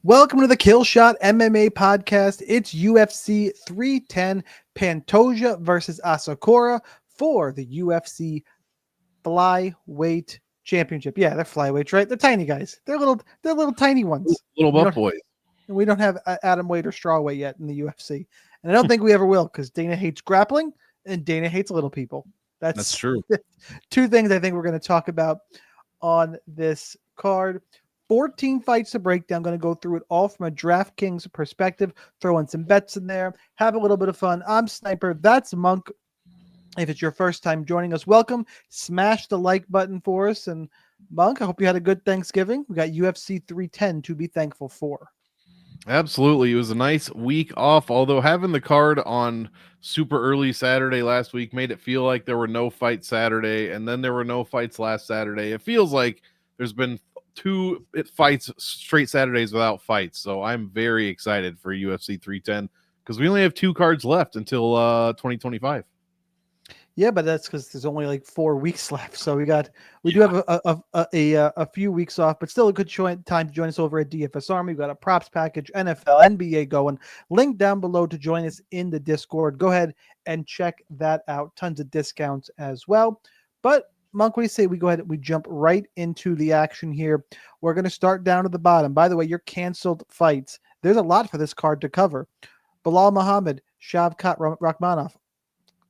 Welcome to the Killshot MMA podcast. It's UFC 310 Pantoja versus Asakura for the UFC Flyweight Championship. Yeah, they're flyweights, right? They're tiny guys. They're little tiny ones. Little buff boys. We don't have atom weight or strawweight yet in the UFC, and I don't think we ever will because Dana hates grappling and Dana hates little people. That's true. Two things I think we're going to talk about on this card. 14 fights to break down. I'm going to go through it all from a DraftKings perspective, throw in some bets in there, have a little bit of fun. I'm Sniper. That's Monk. If it's your first time joining us, welcome. Smash the like button for us. And Monk, I hope you had a good Thanksgiving. We got UFC 310 to be thankful for. Absolutely. It was a nice week off, although having the card on super early Saturday last week made it feel like there were no fights Saturday, and then there were no fights last Saturday. It feels like there's been two fights straight Saturdays without fights, so I'm very excited for UFC 310 because we only have two cards left until 2025. Yeah, but that's because there's only like 4 weeks left. So we do have a few weeks off, but still a good time to join us over at DFS Army. We've got a props package, NFL, NBA going. Link down below to join us in the Discord. Go ahead and check that out. Tons of discounts as well. But Monk, what do you say we go ahead and we jump right into the action here? We're going to start down to the bottom. By the way, your canceled fights. There's a lot for this card to cover. Bilal Muhammad, Shavkat Rakhmonov,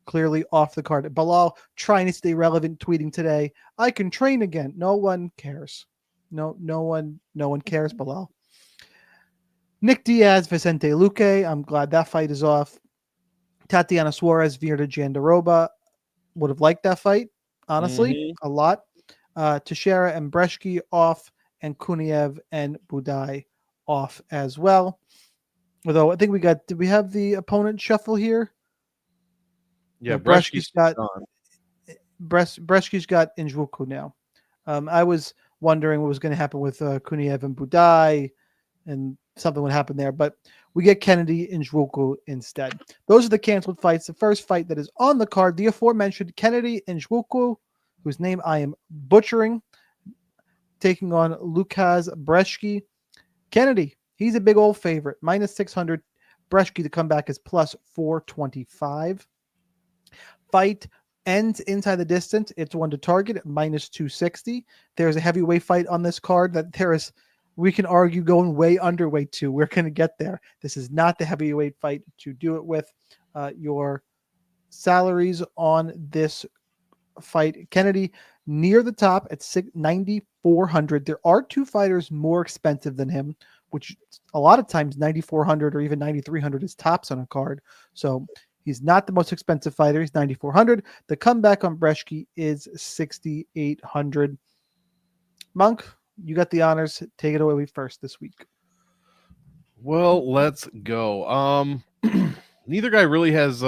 clearly off the card. Bilal trying to stay relevant, tweeting today, I can train again. No one cares. No one cares, Bilal. Nick Diaz, Vicente Luque. I'm glad that fight is off. Tatiana Suarez, Virta Jandiroba. Would have liked that fight, honestly, a lot. Teixeira and Brzeski off, and Kuniev and Budai off as well. Although I think did we have the opponent shuffle here? Yeah, Brzeski's got Nzechukwu now. I was wondering what was going to happen with Kuniev and Budai, and something would happen there, but we get Kennedy Nzechukwu instead. Those are the canceled fights. The first fight that is on the card, the aforementioned Kennedy Nzechukwu, whose name I am butchering, taking on Luque Brzeski. Kennedy, he's a big old favorite, minus 600. Brzeski to come back is plus 425. Fight ends inside the distance. It's one to target at minus 260. There's a heavyweight fight on this card that we can argue going way underweight to. We're going to get there. This is not the heavyweight fight to do it with. Your salaries on this fight, Kennedy near the top at 9,400. There are two fighters more expensive than him, which a lot of times 9,400 or even 9,300 is tops on a card. So he's not the most expensive fighter. He's 9,400. The comeback on Brzeski is 6,800. Monk, you got the honors. Take it away first this week. Well, let's go. Neither guy really has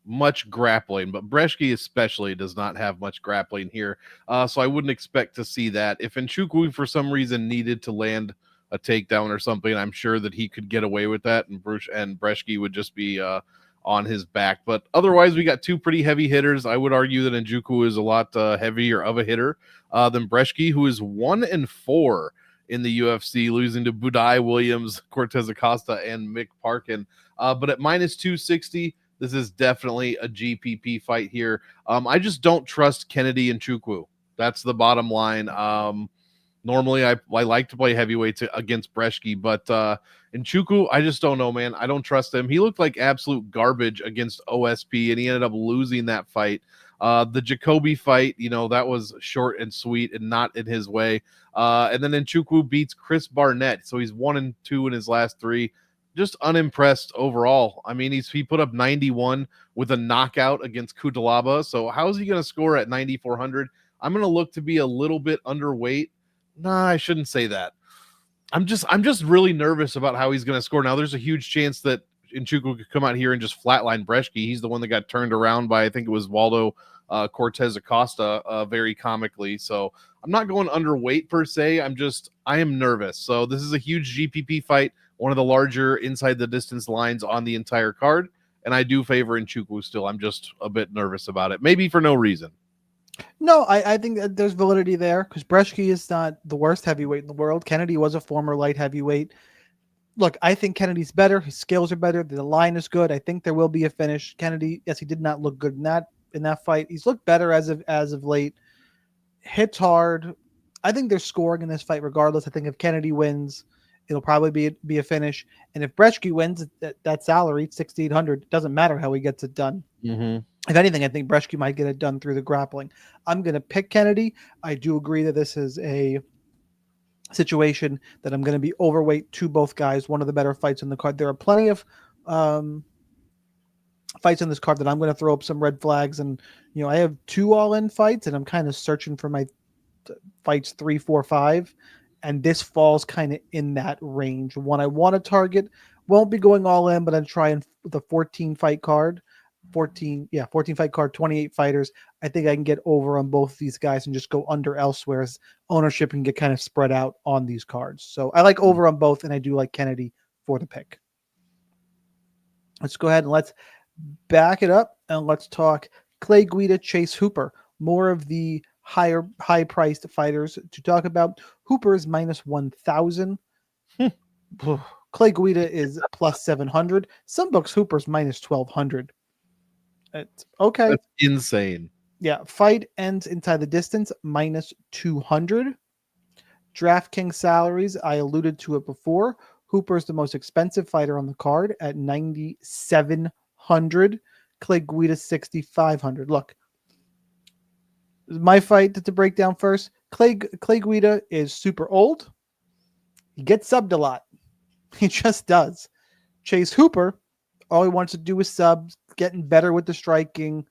much grappling, but Brzeski especially does not have much grappling here. So I wouldn't expect to see that. If Nzechukwu for some reason needed to land a takedown or something, I'm sure that he could get away with that, and Brzeski would just be on his back. But otherwise, we got two pretty heavy hitters. I would argue that Nzechukwu is a lot heavier of a hitter than Brzeski, who is 1-4 in the UFC, losing to Budai, Williams, Cortez Acosta, and Mick Parkin. But at minus 260, this is definitely a GPP fight here. I just don't trust Kennedy Nzechukwu. That's the bottom line. Normally, I like to play heavyweights against Brzeski, but Nzechukwu, I just don't know, man. I don't trust him. He looked like absolute garbage against OSP, and he ended up losing that fight. The Jacoby fight, that was short and sweet and not in his way. And then Nzechukwu beats Chris Barnett, so he's 1-2 in his last three. Just unimpressed overall. I mean, he put up 91 with a knockout against Kutalaba, so how is he going to score at 9,400? I'm going to look to be a little bit underweight. Nah, I shouldn't say that. I'm just really nervous about how he's going to score. Now, there's a huge chance that Nzechukwu could come out here and just flatline Brzeski. He's the one that got turned around by, I think it was Waldo Cortez Acosta very comically. So I'm not going underweight per se. I am nervous. So this is a huge GPP fight, one of the larger inside the distance lines on the entire card. And I do favor Nzechukwu still. I'm just a bit nervous about it. Maybe for no reason. No, I think that there's validity there because Brzeski is not the worst heavyweight in the world. Kennedy was a former light heavyweight. look, I think Kennedy's better. His skills are better. The line is good. I think there will be a finish. Kennedy, yes, he did not look good in that fight. He's looked better as of late. Hits hard. I think they're scoring in this fight regardless. I think if Kennedy wins, it'll probably be a finish. And if Brzeski wins, that salary, 6,800, doesn't matter how he gets it done. Mm-hmm. If anything, I think Brzeski might get it done through the grappling. I'm going to pick Kennedy. I do agree that this is a situation that I'm going to be overweight to both guys. One of the better fights on the card. There are plenty of fights on this card that I'm going to throw up some red flags. And, I have 2 all-in fights, and I'm kind of searching for my fights 3, 4, 5. And this falls kind of in that range. One I want to target, won't be going all in, but I'm trying the 14 fight card. 14 fight card, 28 fighters. I think I can get over on both these guys and just go under elsewhere as ownership can get kind of spread out on these cards. So I like over on both, and I do like Kennedy for the pick. Let's go ahead and let's back it up and let's talk Clay Guida, Chase Hooper. More of the high-priced fighters to talk about. Hooper is minus 1,000. Clay Guida is plus 700. Some books Hooper's minus 1,200. It's okay. That's insane. Yeah. Fight ends inside the distance, minus 200. DraftKings salaries, I alluded to it before. Hooper's the most expensive fighter on the card at 9,700. Clay Guida, 6,500. Look, my fight to break down first. Clay Guida is super old. He gets subbed a lot. He just does. Chase Hooper, all he wants to do is subs, getting better with the striking.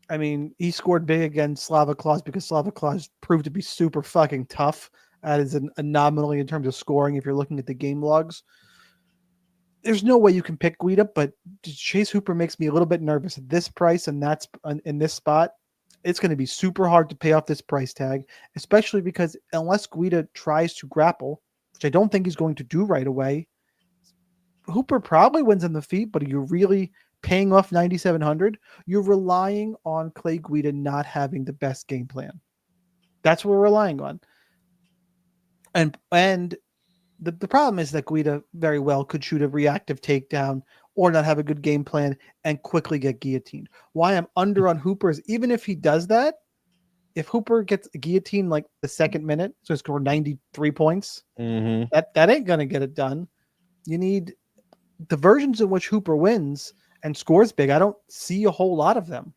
I mean, he scored big against Slava Claus because Slava Claus proved to be super fucking tough. That is an anomaly in terms of scoring if you're looking at the game logs. There's no way you can pick Guida, but Chase Hooper makes me a little bit nervous at this price, and that's in this spot. It's going to be super hard to pay off this price tag, especially because unless Guida tries to grapple, which I don't think he's going to do right away, Hooper probably wins on the feet, but are you really paying off 9,700? You're relying on Clay Guida not having the best game plan. That's what we're relying on. And the problem is that Guida very well could shoot a reactive takedown or not have a good game plan and quickly get guillotined. Why I'm under on Hooper is even if he does that, if Hooper gets a guillotine like the second minute, so score 93 points, that ain't going to get it done. You need the versions in which Hooper wins and scores big. I don't see a whole lot of them.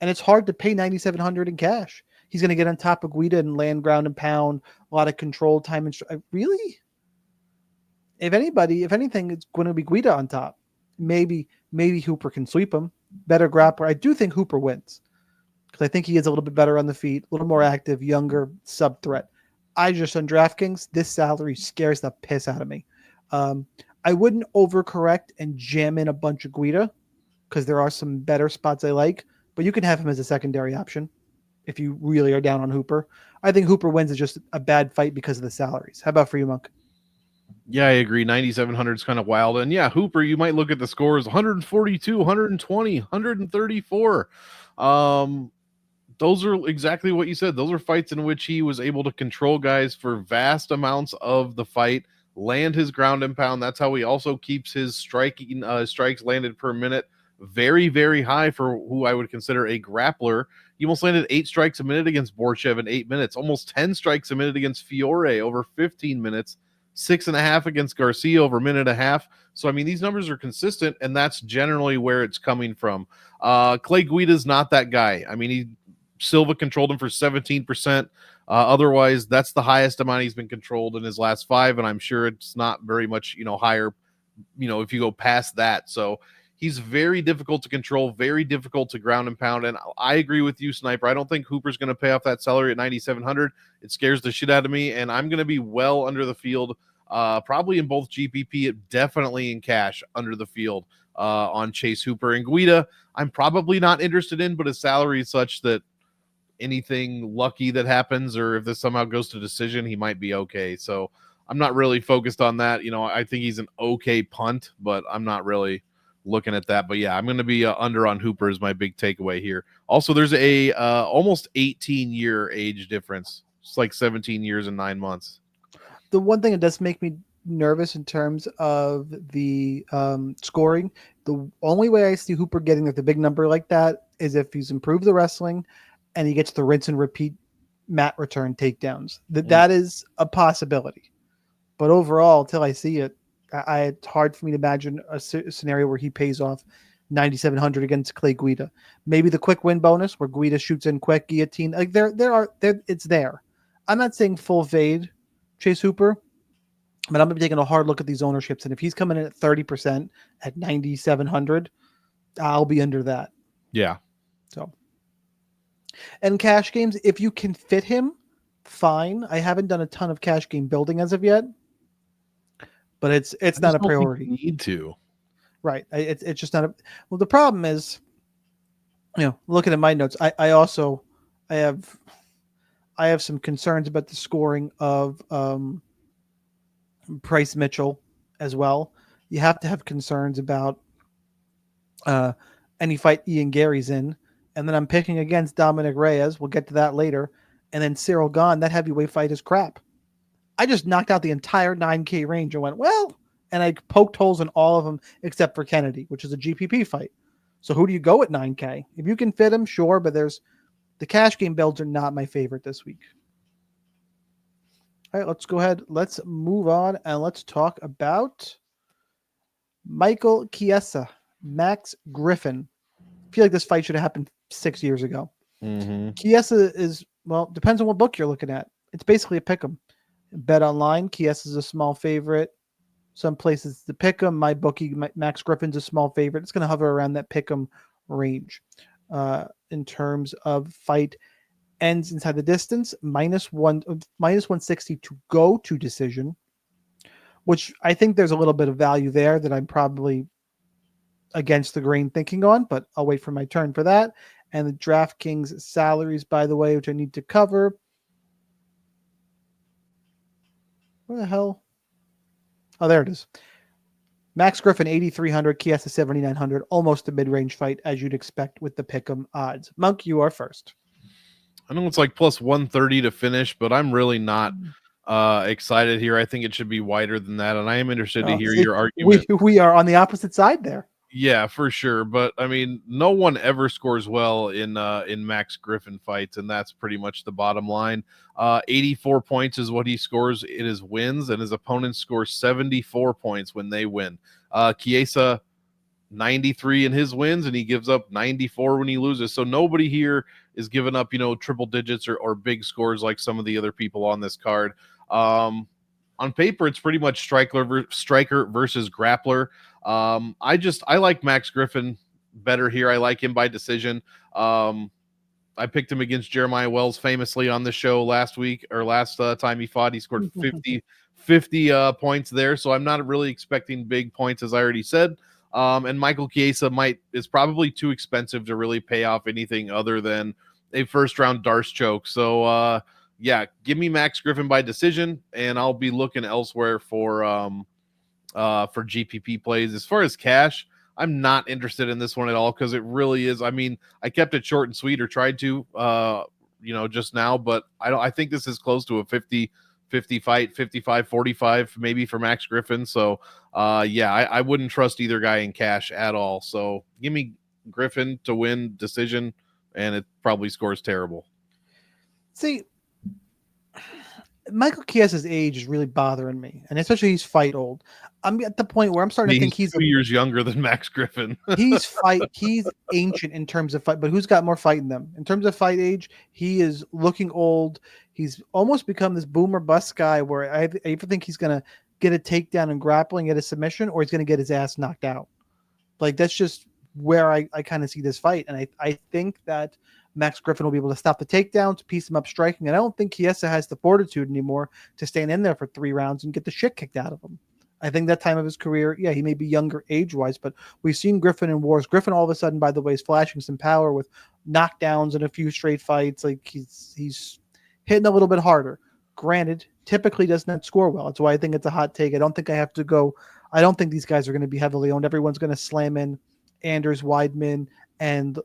And it's hard to pay 9,700 in cash. He's going to get on top of Guida and land ground and pound, a lot of control time. And really? If anything, it's going to be Guida on top. Maybe Hooper can sweep him. Better grappler. I do think Hooper wins because I think he is a little bit better on the feet, a little more active, younger, sub-threat. On DraftKings, this salary scares the piss out of me. I wouldn't overcorrect and jam in a bunch of Guida because there are some better spots I like, but you can have him as a secondary option if you really are down on Hooper. I think Hooper wins is just a bad fight because of the salaries. How about for you, Monk? Yeah, I agree. 9,700 is kind of wild. And yeah, Hooper, you might look at the scores 142, 120, 134. Those are exactly what you said. Those are fights in which he was able to control guys for vast amounts of the fight, land his ground and pound. That's how he also keeps his striking strikes landed per minute very, very high for who I would consider a grappler. He almost landed 8 strikes a minute against Borchev in 8 minutes, almost 10 strikes a minute against Fiore over 15 minutes, 6.5 against Garcia over a minute and a half. So, I mean, these numbers are consistent, and that's generally where it's coming from. Clay Guida's not that guy. I mean, Silva controlled him for 17%. Otherwise, that's the highest amount he's been controlled in his last 5, and I'm sure it's not very much, higher, if you go past that. So he's very difficult to control, very difficult to ground and pound. And I agree with you, Sniper. I don't think Hooper's going to pay off that salary at 9,700. It scares the shit out of me, and I'm going to be well under the field, probably in both GPP, definitely in cash under the field on Chase Hooper. And Guida, I'm probably not interested in, but his salary is such that anything lucky that happens, or if this somehow goes to decision, he might be okay. So I'm not really focused on that. I think he's an okay punt, but I'm not really looking at that. But yeah, I'm going to be under on Hooper is my big takeaway here. Also, there's a almost 18-year age difference. It's like 17 years and 9 months. the one thing that does make me nervous in terms of the scoring, the only way I see Hooper getting like the big number like that is if he's improved the wrestling and he gets the rinse and repeat mat return takedowns. That is a possibility. But overall, until I see it, it's hard for me to imagine a scenario where he pays off 9,700 against Clay Guida. Maybe the quick win bonus where Guida shoots in quick guillotine. Like it's there. I'm not saying full fade Chase Hooper, but I'm gonna be taking a hard look at these ownerships. And if he's coming in at 30% at 9,700, I'll be under that. Yeah. So, and cash games, if you can fit him, fine. I haven't done a ton of cash game building as of yet, but it's not a priority. Need to, right? It's just not a. Well, the problem is, looking at my notes, I have some concerns about the scoring of Price Mitchell as well. You have to have concerns about any fight Ian Garry's in. And then I'm picking against Dominic Reyes. We'll get to that later. And then Cyril Gane, that heavyweight fight is crap. I just knocked out the entire 9K range and went, well, and I poked holes in all of them except for Kennedy, which is a GPP fight. So who do you go at 9K? If you can fit him, sure, but the cash game builds are not my favorite this week. All right, let's go ahead. Let's move on and let's talk about Michael Chiesa, Max Griffin. I feel like this fight should have happened 6 years ago. Mm-hmm. Chiesa is, well, depends on what book you're looking at. It's basically a pick'em. Bet online, Chiesa is a small favorite. Some places the pick'em. My bookie, Max Griffin's a small favorite. It's going to hover around that pick'em range. In terms of fight ends inside the distance, minus 160 to go to decision, which I think there's a little bit of value there that I'm probably against the grain thinking on, but I'll wait for my turn for that. And the DraftKings salaries, by the way, which I need to cover. Where the hell? Oh, there it is. Max Griffin, 8,300, Chiesa, 7,900, almost a mid-range fight, as you'd expect with the pick'em odds. Monk, you are first. I know it's like plus 130 to finish, but I'm really not excited here. I think it should be wider than that, and I am interested to hear your argument. We are on the opposite side there. Yeah, for sure. But I mean, no one ever scores well in Max Griffin fights, and that's pretty much the bottom line. 84 points is what he scores in his wins, and his opponents score 74 points when they win. Chiesa, 93 in his wins, and he gives up 94 when he loses. So nobody here is giving up, triple digits or big scores like some of the other people on this card. On paper, it's pretty much striker versus grappler. I like Max Griffin better here. I like him by decision. I picked him against Jeremiah Wells famously on the show last time he fought. He scored 50 points there. So I'm not really expecting big points, as I already said. And Michael Chiesa is probably too expensive to really pay off anything other than a first round Darce choke. So, yeah, give me Max Griffin by decision, and I'll be looking elsewhere for GPP plays. As far as cash, I'm not interested in this one at all because it really is. I mean, I kept it short and sweet, or tried to, just now, but I think this is close to a 50 fight, 55-45 maybe for Max Griffin. So, I wouldn't trust either guy in cash at all. So give me Griffin to win decision, and it probably scores terrible. See, Michael Chiesa's age is really bothering me, and especially he's fight old. I'm at the point where I'm starting to think he's 2 years younger than Max Griffin. He's ancient in terms of fight, but who's got more fight in them? In terms of fight age, he is looking old. He's almost become this boomer bust guy where I either think he's going to get a takedown and grappling, get a submission, or he's going to get his ass knocked out. Like, that's just where I kind of see this fight. And I think that Max Griffin will be able to stop the takedowns, piece him up striking. And I don't think Chiesa has the fortitude anymore to stand in there for 3 rounds and get the shit kicked out of him. I think that time of his career, yeah, he may be younger age-wise, but we've seen Griffin in wars. Griffin, all of a sudden, by the way, is flashing some power with knockdowns in a few straight fights. Like, he's hitting a little bit harder. Granted, typically does not score well. That's why I think it's a hot take. I don't think these guys are going to be heavily owned. Everyone's going to slam in Anders, Weidman, and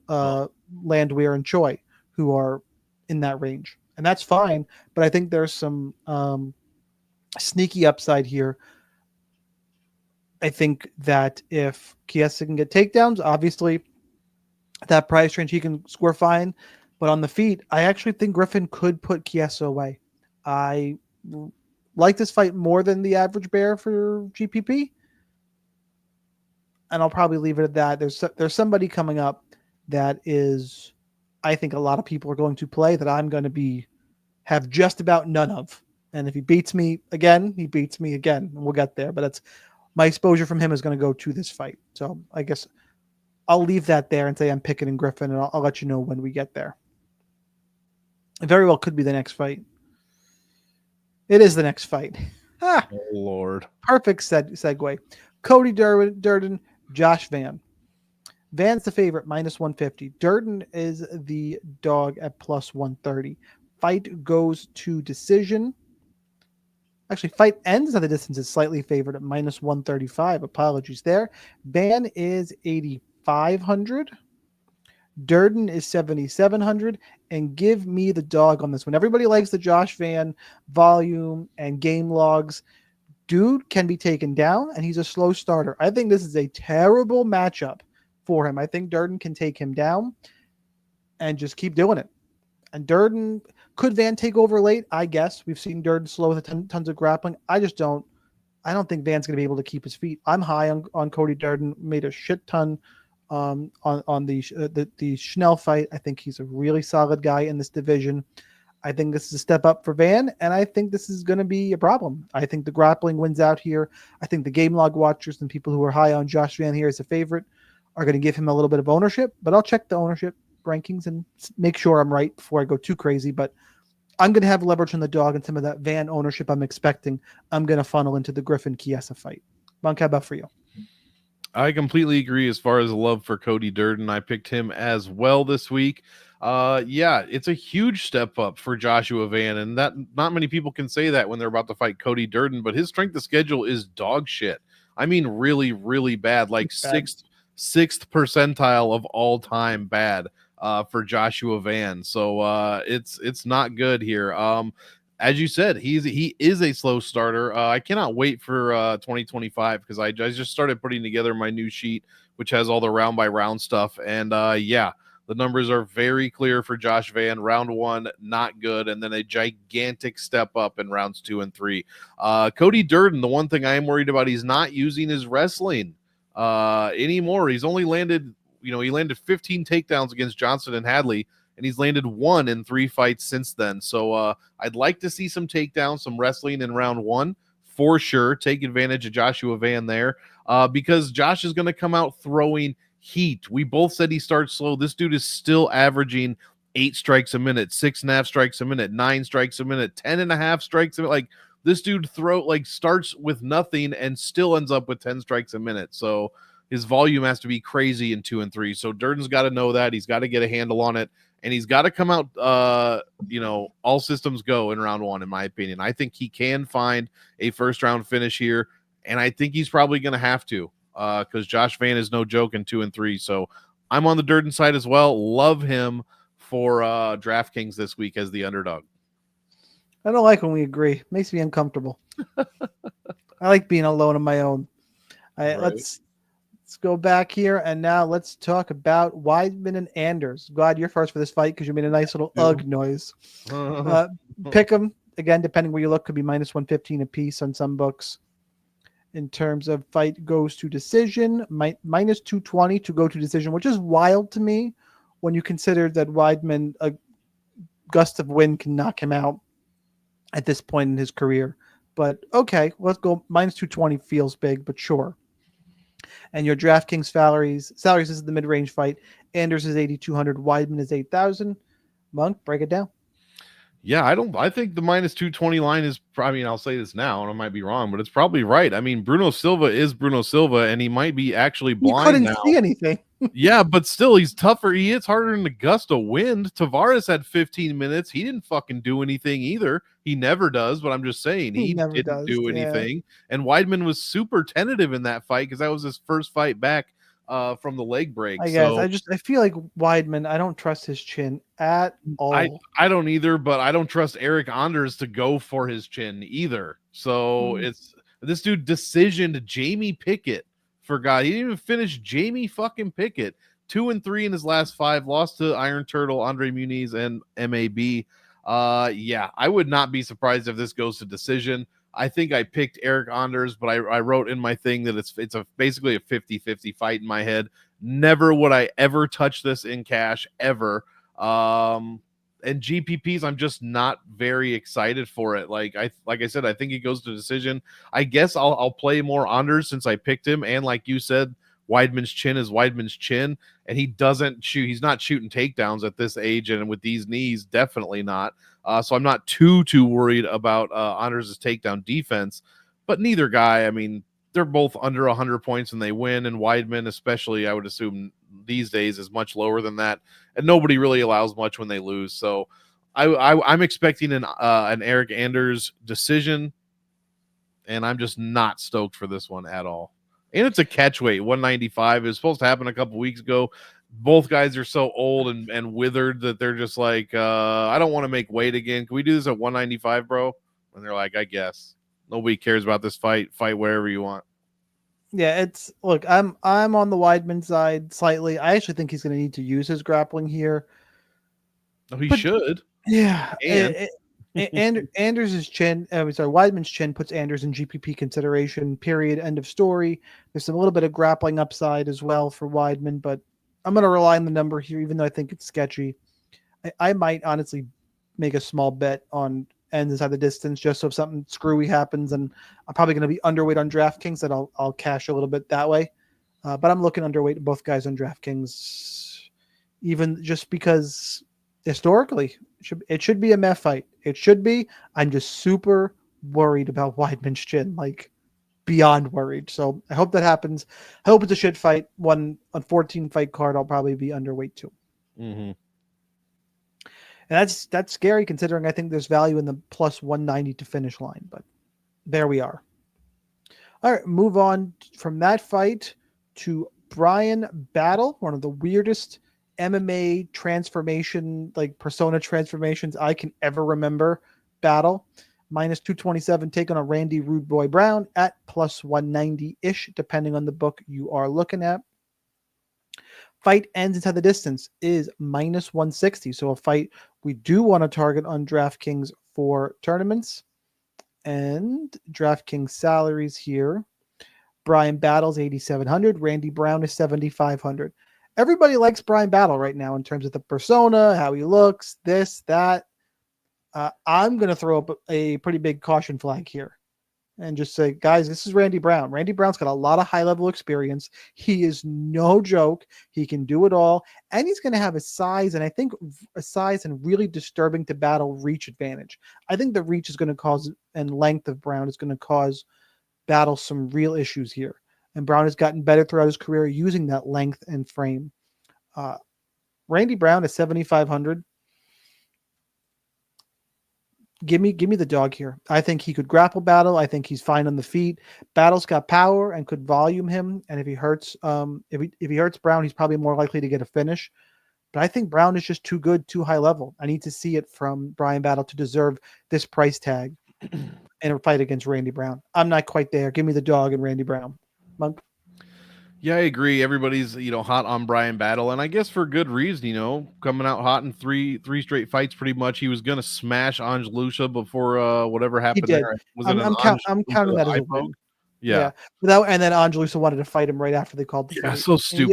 Landwehr and Choi, who are in that range. And that's fine, but I think there's some sneaky upside here. I think that if Chiesa can get takedowns, obviously at that price range he can score fine. But on the feet, I actually think Griffin could put Chiesa away. I like this fight more than the average bear for GPP, and I'll probably leave it at that. There's somebody coming up that is, I think a lot of people are going to play that I'm going to have just about none of. And if he beats me again, he beats me again, and we'll get there. But that's my exposure from him is going to go to this fight. So I guess I'll leave that there and say I'm picking in Griffin, and I'll let you know when we get there. It very well could be the next fight. It is the next fight. Ah, Oh, Lord. perfect segue. Cody Durden, Josh Van. Van's the favorite, minus 150. Durden is the dog at plus 130. Fight goes to decision. Actually, fight ends at the distance is slightly favored at minus 135. Apologies there. Van is 8,500. Durden is 7,700. And give me the dog on this one. Everybody likes the Josh Van volume and game logs. Dude can be taken down, and he's a slow starter. I think this is a terrible matchup for him. I think Durden can take him down and just keep doing it. And Durden, could Van take over late? I guess. We've seen Durden slow with tons of grappling. I don't think Van's going to be able to keep his feet. I'm high on Cody Durden. Made a shit ton on the Schnell fight. I think he's a really solid guy in this division. I think this is a step up for Van, and I think this is going to be a problem. I think the grappling wins out here. I think the game log watchers and people who are high on Josh Van here as a favorite are going to give him a little bit of ownership, but I'll check the ownership rankings and make sure I'm right before I go too crazy. But I'm going to have leverage on the dog, and some of that Van ownership I'm expecting, I'm going to funnel into the Griffin Chiesa fight. Monk, how about for you? I completely agree as far as love for Cody Durden. I picked him as well this week. Yeah, it's a huge step up for Joshua Van, and that not many people can say that when they're about to fight Cody Durden, but his strength of schedule is dog shit. I mean, really, really bad, like sixth percentile of all time bad for Joshua Van. So it's not good here. As you said, he is a slow starter. I cannot wait for 2025 because I just started putting together my new sheet, which has all the round by round stuff. And yeah, the numbers are very clear for Josh Van. Round 1, not good, and then a gigantic step up in rounds 2 and 3. Cody Durden, the one thing I am worried about, he's not using his wrestling anymore. He's only landed, he landed 15 takedowns against Johnson and Hadley, and he's landed 1 in 3 fights since then. So I'd like to see some takedowns, some wrestling in round 1 for sure. Take advantage of Joshua Van there because Josh is going to come out throwing heat. We both said he starts slow. This dude is still averaging 8 strikes a minute, 6.5 strikes a minute, 9 strikes a minute, 10.5 strikes a minute. Like, this dude starts with nothing and still ends up with 10 strikes a minute. So his volume has to be crazy in 2 and 3. So Durden's got to know that. He's got to get a handle on it. And he's got to come out, all systems go in round 1, in my opinion. I think he can find a first round finish here. And I think he's probably going to have to because Josh Van is no joke in 2 and 3. So I'm on the Durden side as well. Love him for DraftKings this week as the underdog. I don't like when we agree. It makes me uncomfortable. I like being alone on my own. Right. Let's go back here, and now let's talk about Weidman and Anders. Glad you're first for this fight because you made a nice little ugh noise. Pick them, again, depending where you look, could be minus 115 a piece on some books. In terms of fight goes to decision, minus 220 to go to decision, which is wild to me when you consider that Weidman, a gust of wind can knock him out at this point in his career. But okay, let's go. Minus 220 feels big, but sure. And your DraftKings salaries is the mid-range fight. Anders is 8,200. Weidman is 8,000. Monk, break it down. Yeah, I think the minus 220 line is, I'll say this now, and I might be wrong, but it's probably right. I mean, Bruno Silva is Bruno Silva, and he might be actually blind now. You couldn't see anything. Yeah, but still, he's tougher. He hits harder than a gust of wind. Tavares had 15 minutes. He didn't fucking do anything either. He never does, but I'm just saying he didn't do anything. And Weidman was super tentative in that fight because that was his first fight back from the leg break. I guess So I feel like Weidman. I don't trust his chin at all. I don't either, but I don't trust Eric Anders to go for his chin either. So it's this dude decisioned Jamie Pickett, for God. He didn't even finish Jamie fucking Pickett. 2-3 in his last 5, lost to Iron Turtle, Andre Muniz, and MAB. Yeah, I would not be surprised if this goes to decision. I think I picked Eric Anders, but I wrote in my thing that it's basically a 50-50 fight in my head. Never would I ever touch this in cash ever. And GPPs, I'm just not very excited for it. Like I said, I think it goes to decision. I guess I'll play more Anders since I picked him, and like you said, Weidman's chin is Weidman's chin, and he doesn't shoot. He's not shooting takedowns at this age, and with these knees, definitely not. So I'm not too worried about Anders' takedown defense. But neither guy, I mean, they're both under 100 points and they win, and Weidman, especially, I would assume these days, is much lower than that, and nobody really allows much when they lose. So I'm expecting an Eric Anders decision, and I'm just not stoked for this one at all. And it's a catch weight, 195. It was supposed to happen a couple weeks ago. Both guys are so old and withered that they're just like, I don't want to make weight again. Can we do this at 195, bro? And they're like, I guess. Nobody cares about this fight. Fight wherever you want. Yeah, it's look. I'm on the Weidman side slightly. I actually think he's going to need to use his grappling here. Oh, he should. Yeah, And Anders' chin. Weidman's chin puts Anders in GPP consideration. Period. End of story. There's a little bit of grappling upside as well for Weidman, but I'm going to rely on the number here, even though I think it's sketchy. I might honestly make a small bet on ends inside the distance, just so if something screwy happens, and I'm probably going to be underweight on DraftKings, that I'll cash a little bit that way. But I'm looking underweight both guys on DraftKings, even just because historically it should be a meh fight. It should be. I'm just super worried about Weidman's chin, like beyond worried. So I hope that happens. I hope it's a shit fight. One on 14 fight card, I'll probably be underweight too. Mm-hmm. And that's scary considering I think there's value in the plus 190 to finish line, but there we are. All right, move on from that fight to Bryan Battle, one of the weirdest MMA transformation, like persona transformations I can ever remember. Battle, minus 227, taking on Randy Rude Boy Brown at plus 190-ish, depending on the book you are looking at. Fight ends inside the distance is minus 160. So a fight we do want to target on DraftKings for tournaments. And DraftKings salaries here. Bryan Battle's 8,700. Randy Brown is 7,500. Everybody likes Bryan Battle right now in terms of the persona, how he looks, this, that. I'm going to throw up a pretty big caution flag here and just say, guys, this is Randy Brown. Randy Brown's got a lot of high-level experience. He is no joke. He can do it all. And he's going to have a size, and I think a size and really disturbing to Battle reach advantage. I think the reach is going to cause, and length of Brown is going to cause Battle some real issues here. And Brown has gotten better throughout his career using that length and frame. Randy Brown is 7,500. Give me the dog here. I think he could grapple Battle. I think he's fine on the feet. Battle's got power and could volume him. And if he hurts, if he hurts Brown, he's probably more likely to get a finish. But I think Brown is just too good, too high level. I need to see it from Bryan Battle to deserve this price tag in a fight against Randy Brown. I'm not quite there. Give me the dog and Randy Brown. Monk. Yeah, I agree. Everybody's, hot on Bryan Battle, and I guess for good reason, coming out hot in three straight fights pretty much. He was going to smash Angelusha before whatever happened did. there. Was I'm counting that as a win. Yeah. And then Angelusha wanted to fight him right after they called the fight. So stupid.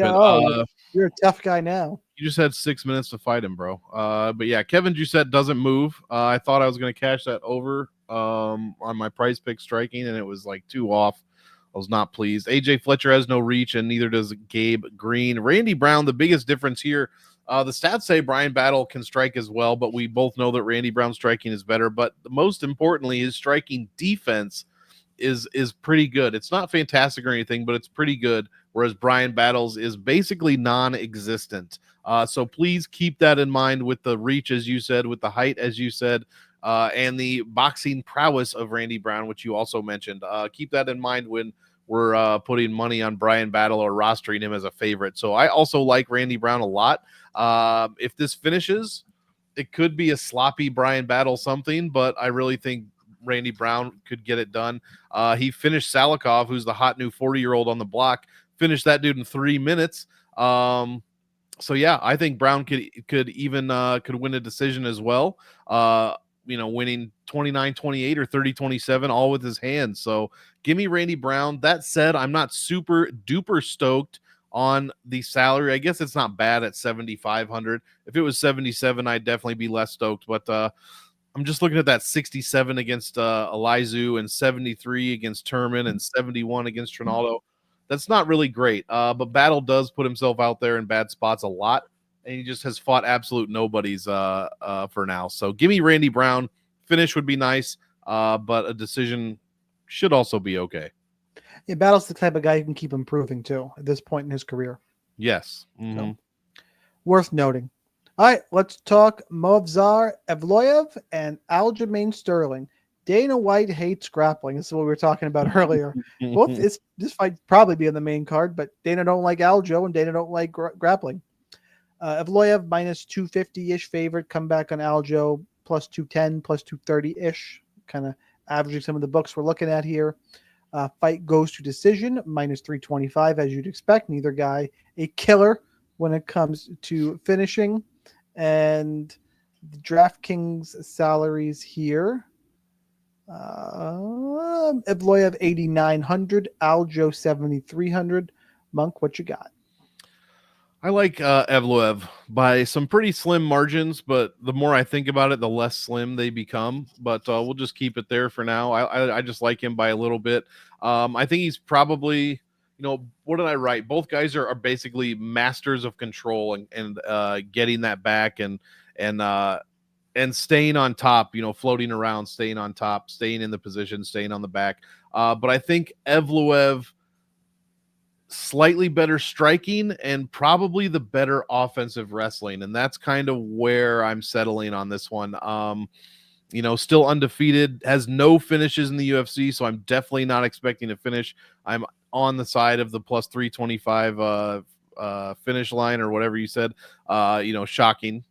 You're a tough guy now. You just had 6 minutes to fight him, bro. But yeah, Kevin Doucette doesn't move. I thought I was going to cash that over on my price pick striking, and it was like 2 off. I was not pleased. AJ Fletcher has no reach, and neither does Gabe Green. Randy Brown, the biggest difference here, the stats say Bryan Battle can strike as well, but we both know that Randy Brown's striking is better. But most importantly, his striking defense is pretty good. It's not fantastic or anything, but it's pretty good, whereas Bryan Battle's is basically non-existent. So please keep that in mind with the reach, as you said, with the height, as you said, and the boxing prowess of Randy Brown, which you also mentioned. Keep that in mind when were putting money on Brian Battle or rostering him as a favorite. So I also like Randy Brown a lot. If this finishes, it could be a sloppy Brian Battle something, but I really think Randy Brown could get it done. He finished Salikov, who's the hot new 40-year-old on the block, finished that dude in 3 minutes. So yeah, I think Brown could even could win a decision as well. Winning 29-28 or 30-27, all with his hands. So give me Randy Brown. That said, I'm not super duper stoked on the salary. I guess it's not bad at 7,500. If it was 77, I'd definitely be less stoked. But I'm just looking at that 67 against Elizu and 73 against Turman and 71 against Trinaldo. That's not really great. But Battle does put himself out there in bad spots a lot, and he just has fought absolute nobodies for now. So give me Randy Brown. Finish would be nice, but a decision should also be okay. Yeah, Battle's the type of guy who can keep improving too at this point in his career. Yes. Mm-hmm. So, worth noting. All right, let's talk Movsar Evloev and Aljamain Sterling. Dana White hates grappling. This is what we were talking about earlier. This fight probably be on the main card, but Dana don't like Aljo and Dana don't like grappling. Evloev minus 250-ish favorite, come back on Aljo plus 210, plus 230-ish, kind of averaging some of the books we're looking at here. Fight goes to decision, minus 325, as you'd expect. Neither guy a killer when it comes to finishing. And the DraftKings salaries here. Evloev 8,900, Aljo 7,300. Monk, what you got? I like Evloev by some pretty slim margins, but the more I think about it, the less slim they become. But we'll just keep it there for now. I just like him by a little bit. I think he's probably, what did I write? Both guys are basically masters of control and getting that back and staying on top, floating around, staying on top, staying in the position, staying on the back. But I think Evloev slightly better striking and probably the better offensive wrestling. And that's kind of where I'm settling on this one. Still undefeated, has no finishes in the UFC. So I'm definitely not expecting to finish. I'm on the side of the plus 325 finish line or whatever you said, shocking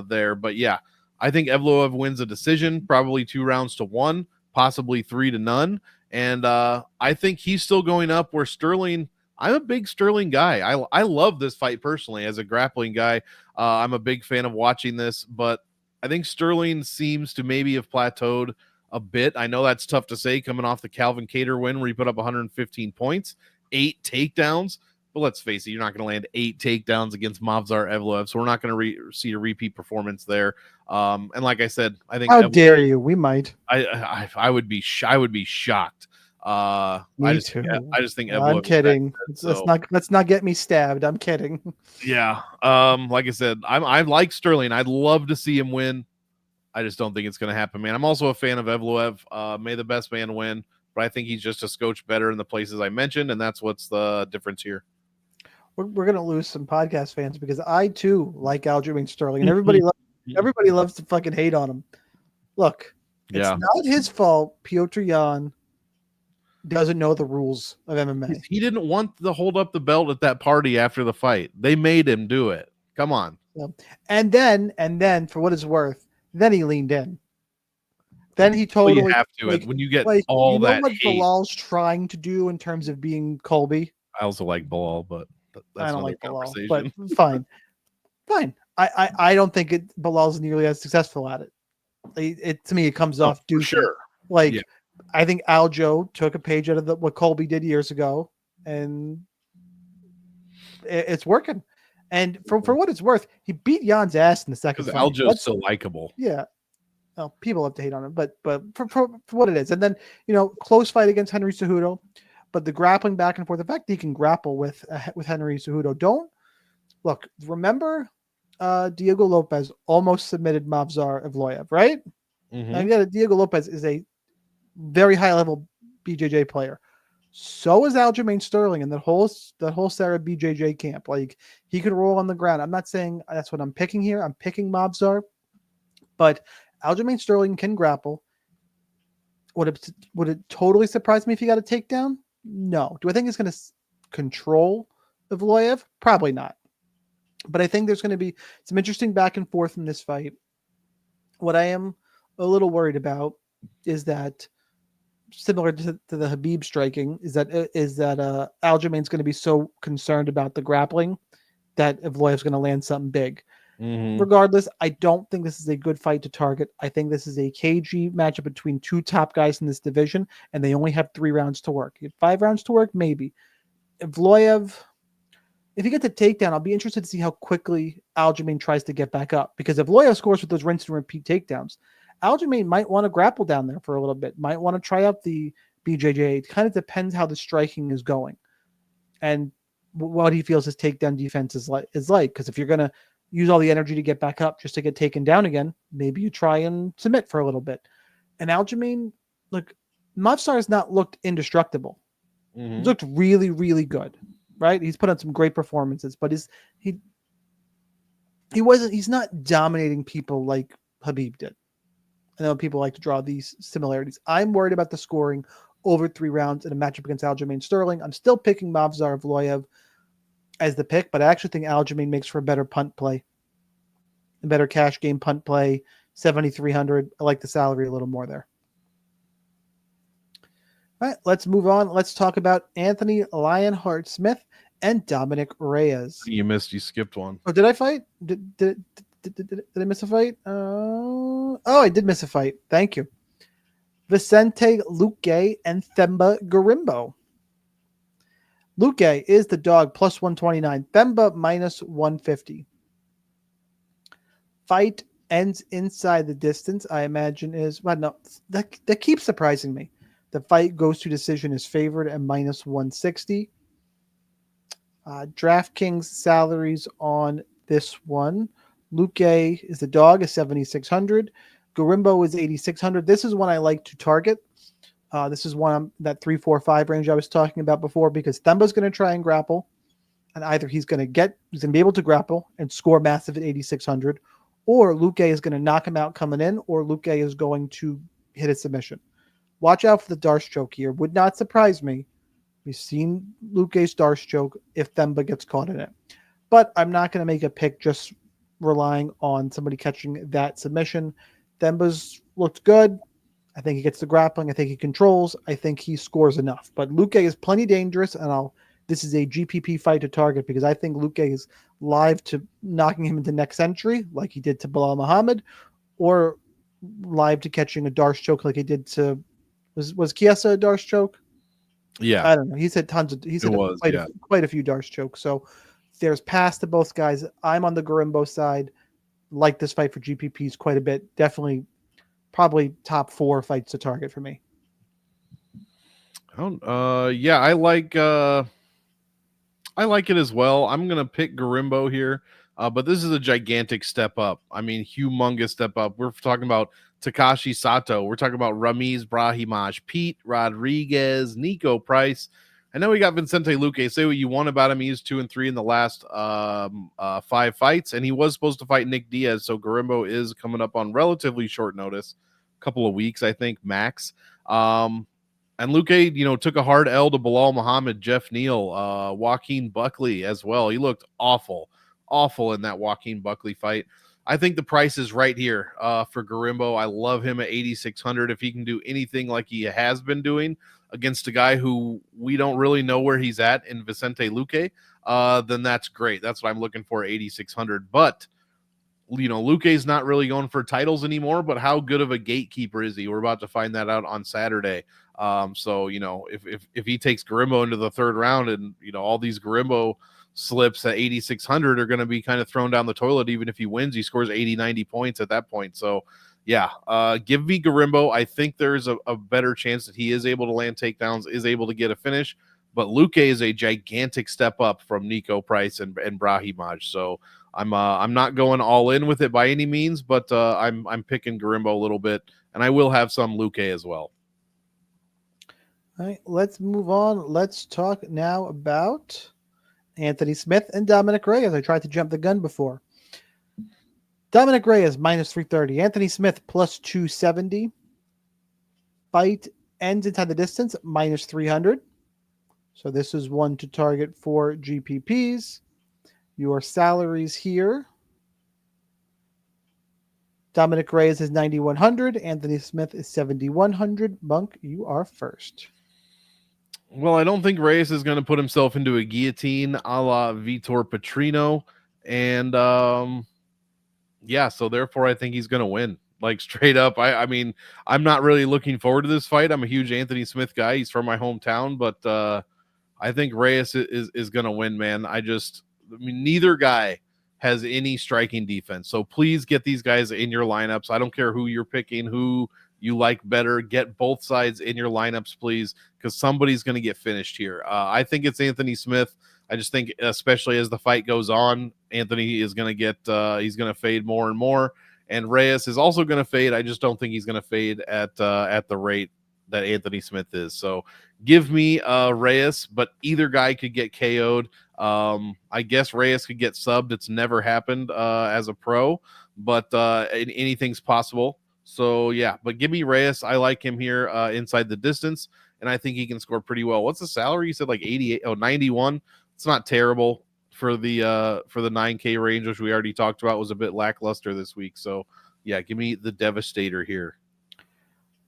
there. But yeah, I think Evloev wins a decision, probably 2-1, possibly 3-0. And I think he's still going up where Sterling, I'm a big Sterling guy. I love this fight personally as a grappling guy. I'm a big fan of watching this, but I think Sterling seems to maybe have plateaued a bit. I know that's tough to say coming off the Calvin Kattar win where he put up 115 points, 8 takedowns. But let's face it, you're not going to land 8 takedowns against Movsar Evloev, so we're not going to see a repeat performance there. And like I said, I think how dare you? We might. I would be shocked. Me too. I just think I'm kidding. So. Let's not get me stabbed. I'm kidding. Yeah. Like I said, I like Sterling. I'd love to see him win. I just don't think it's going to happen, man. I'm also a fan of Evloev. May the best man win, but I think he's just a scotch better in the places I mentioned, and that's what's the difference here. We're going to lose some podcast fans because I too like Aljamain Sterling, and everybody loves to fucking hate on him. Look, it's not his fault. Petr Yan doesn't know the rules of MMA. He didn't want to hold up the belt at that party after the fight. They made him do it. Come on. And then for what it's worth, then he leaned in. Then he totally you have to when you get all that what hate. Bilal's trying to do in terms of being Colby. I also like Bilal, but that's I don't like Bilal, conversation. but fine. I don't think Bilal's nearly as successful at it. It to me, it comes off douchey. Sure. I think Aljo took a page out of what Colby did years ago, and it's working. And for what it's worth, he beat Jan's ass in the second fight. Aljo's so likable. Yeah. Well, people have to hate on him, but for what it is. And then, close fight against Henry Cejudo, but the grappling back and forth, the fact that he can grapple with Henry Cejudo. Remember Diego Lopez almost submitted Movsar Evloev, right? Mm-hmm. And Diego Lopez is a very high level BJJ player. So is Aljamain Sterling and that whole Sarah BJJ camp. He could roll on the ground. I'm not saying that's what I'm picking here. I'm picking Movsar, but Aljamain Sterling can grapple. Would it totally surprise me if he got a takedown? No. Do I think it's going to control Evloev? Probably not. But I think there's going to be some interesting back and forth in this fight. What I am a little worried about is that, similar to the Khabib striking, is that Aljamain's going to be so concerned about the grappling that Evloev's going to land something big. Mm-hmm. Regardless, I don't think this is a good fight to target. I think this is a cagey matchup between two top guys in this division, and they only have 3 rounds to work. 5 rounds to work, maybe. Evloev, if he gets a takedown, I'll be interested to see how quickly Aljamain tries to get back up. Because if Evloev scores with those rinse and repeat takedowns, Aljamain might want to grapple down there for a little bit, might want to try out the BJJ. It kind of depends how the striking is going and what he feels his takedown defense is like. Because if you're going to use all the energy to get back up just to get taken down again, maybe you try and submit for a little bit. And Aljamain, look, Mavsar has not looked indestructible. Mm-hmm. He's looked really, really good, right? He's put on some great performances, but he's not dominating people like Khabib did. I know people like to draw these similarities. I'm worried about the scoring over 3 rounds in a matchup against Aljamain Sterling. I'm still picking Mavsar Evloev as the pick, but I actually think Aljamain makes for a better punt play, a better cash game punt play, 7,300. I like the salary a little more there. All right, let's move on. Let's talk about Anthony Lionheart Smith and Dominic Reyes. You skipped one. Oh, did I fight? Did I miss a fight? I did miss a fight. Thank you. Vicente Luque and Themba Gorimbo. Luque is the dog plus 129. Themba minus 150. Fight ends inside the distance. I imagine is that keeps surprising me. The fight goes to decision is favored at minus 160. DraftKings salaries on this one. Luque is the dog is 7,600. Gorimbo is 8,600. This is one I like to target. This is one that 3-4-5 range I was talking about before because Themba's going to try and grapple, and either he's going to be able to grapple and score massive at 8,600, or Luque is going to knock him out coming in, or Luque is going to hit a submission. Watch out for the Darce choke here. Would not surprise me. We've seen Luque's Darce choke if Themba gets caught in it. But I'm not going to make a pick just relying on somebody catching that submission. Themba's looked good. I think he gets the grappling. I think he controls. I think he scores enough. But Luque is plenty dangerous, and this is a GPP fight to target because I think Luque is live to knocking him into next century like he did to Bilal Muhammad, or live to catching a Darce choke like he did to was Chiesa a Darce choke? Yeah, I don't know. He's had quite a few Darce chokes. So there's pass to both guys. I'm on the Gorimbo side. Like this fight for GPPs quite a bit. Definitely, probably top 4 fights to target for me. I like it as well. I'm gonna pick Gorimbo here, but this is a gigantic step up. I mean, humongous step up. We're talking about Takashi Sato. We're talking about Ramiz Brahimaj, Pete Rodriguez, Nico Price. I know we got Vicente Luque. Say what you want about him. He's 2-3 in the last 5 fights, and he was supposed to fight Nick Diaz. So Gorimbo is coming up on relatively short notice, a couple of weeks, I think, max. And Luque, took a hard L to Bilal Muhammad, Jeff Neal, Joaquin Buckley as well. He looked awful in that Joaquin Buckley fight. I think the price is right here for Gorimbo. I love him at 8,600. If he can do anything like he has been doing against a guy who we don't really know where he's at in Vicente Luque, then that's great. That's what I'm looking for, 8,600. But Luque's not really going for titles anymore, but how good of a gatekeeper is he? We're about to find that out on Saturday. So if he takes Gorimbo into the 3rd round and all these Gorimbo slips at 8,600 are going to be kind of thrown down the toilet. Even if he wins, he scores 80-90 points at that point. So yeah, give me Gorimbo. I think there's a better chance that he is able to land takedowns, is able to get a finish, but Luque is a gigantic step up from Nico Price and Brahimaj. So I'm not going all in with it by any means, but I'm picking Gorimbo a little bit, and I will have some Luque as well. All right, let's move on. Let's talk now about Anthony Smith and Dominic Reyes. I tried to jump the gun before. Dominic Reyes minus 330. Anthony Smith plus 270. Fight ends inside the distance minus 300. So this is one to target for GPPs. Your salaries here. Dominic Reyes is 9,100. Anthony Smith is 7,100. Monk, you are first. Well, I don't think Reyes is going to put himself into a guillotine a la Vitor Petrino. And yeah, so therefore I think he's going to win. Like straight up. I mean, I'm not really looking forward to this fight. I'm a huge Anthony Smith guy. He's from my hometown, but I think Reyes is going to win, man. I mean, neither guy has any striking defense. So please get these guys in your lineups. I don't care who you're picking, who you like better. Get both sides in your lineups, please, because somebody's going to get finished here. I think it's Anthony Smith. I just think, especially as the fight goes on, Anthony is going to get he's going to fade more and more, and Reyes is also going to fade. I just don't think he's going to fade at the rate that Anthony Smith is. So give me Reyes, but either guy could get KO'd. I guess Reyes could get subbed. It's never happened as a pro, but anything's possible. So yeah, but give me Reyes. I like him here inside the distance, and I think he can score pretty well. What's the salary? You said like 88, 91. It's not terrible for the 9K range, which we already talked about was a bit lackluster this week. So yeah, give me the Devastator here.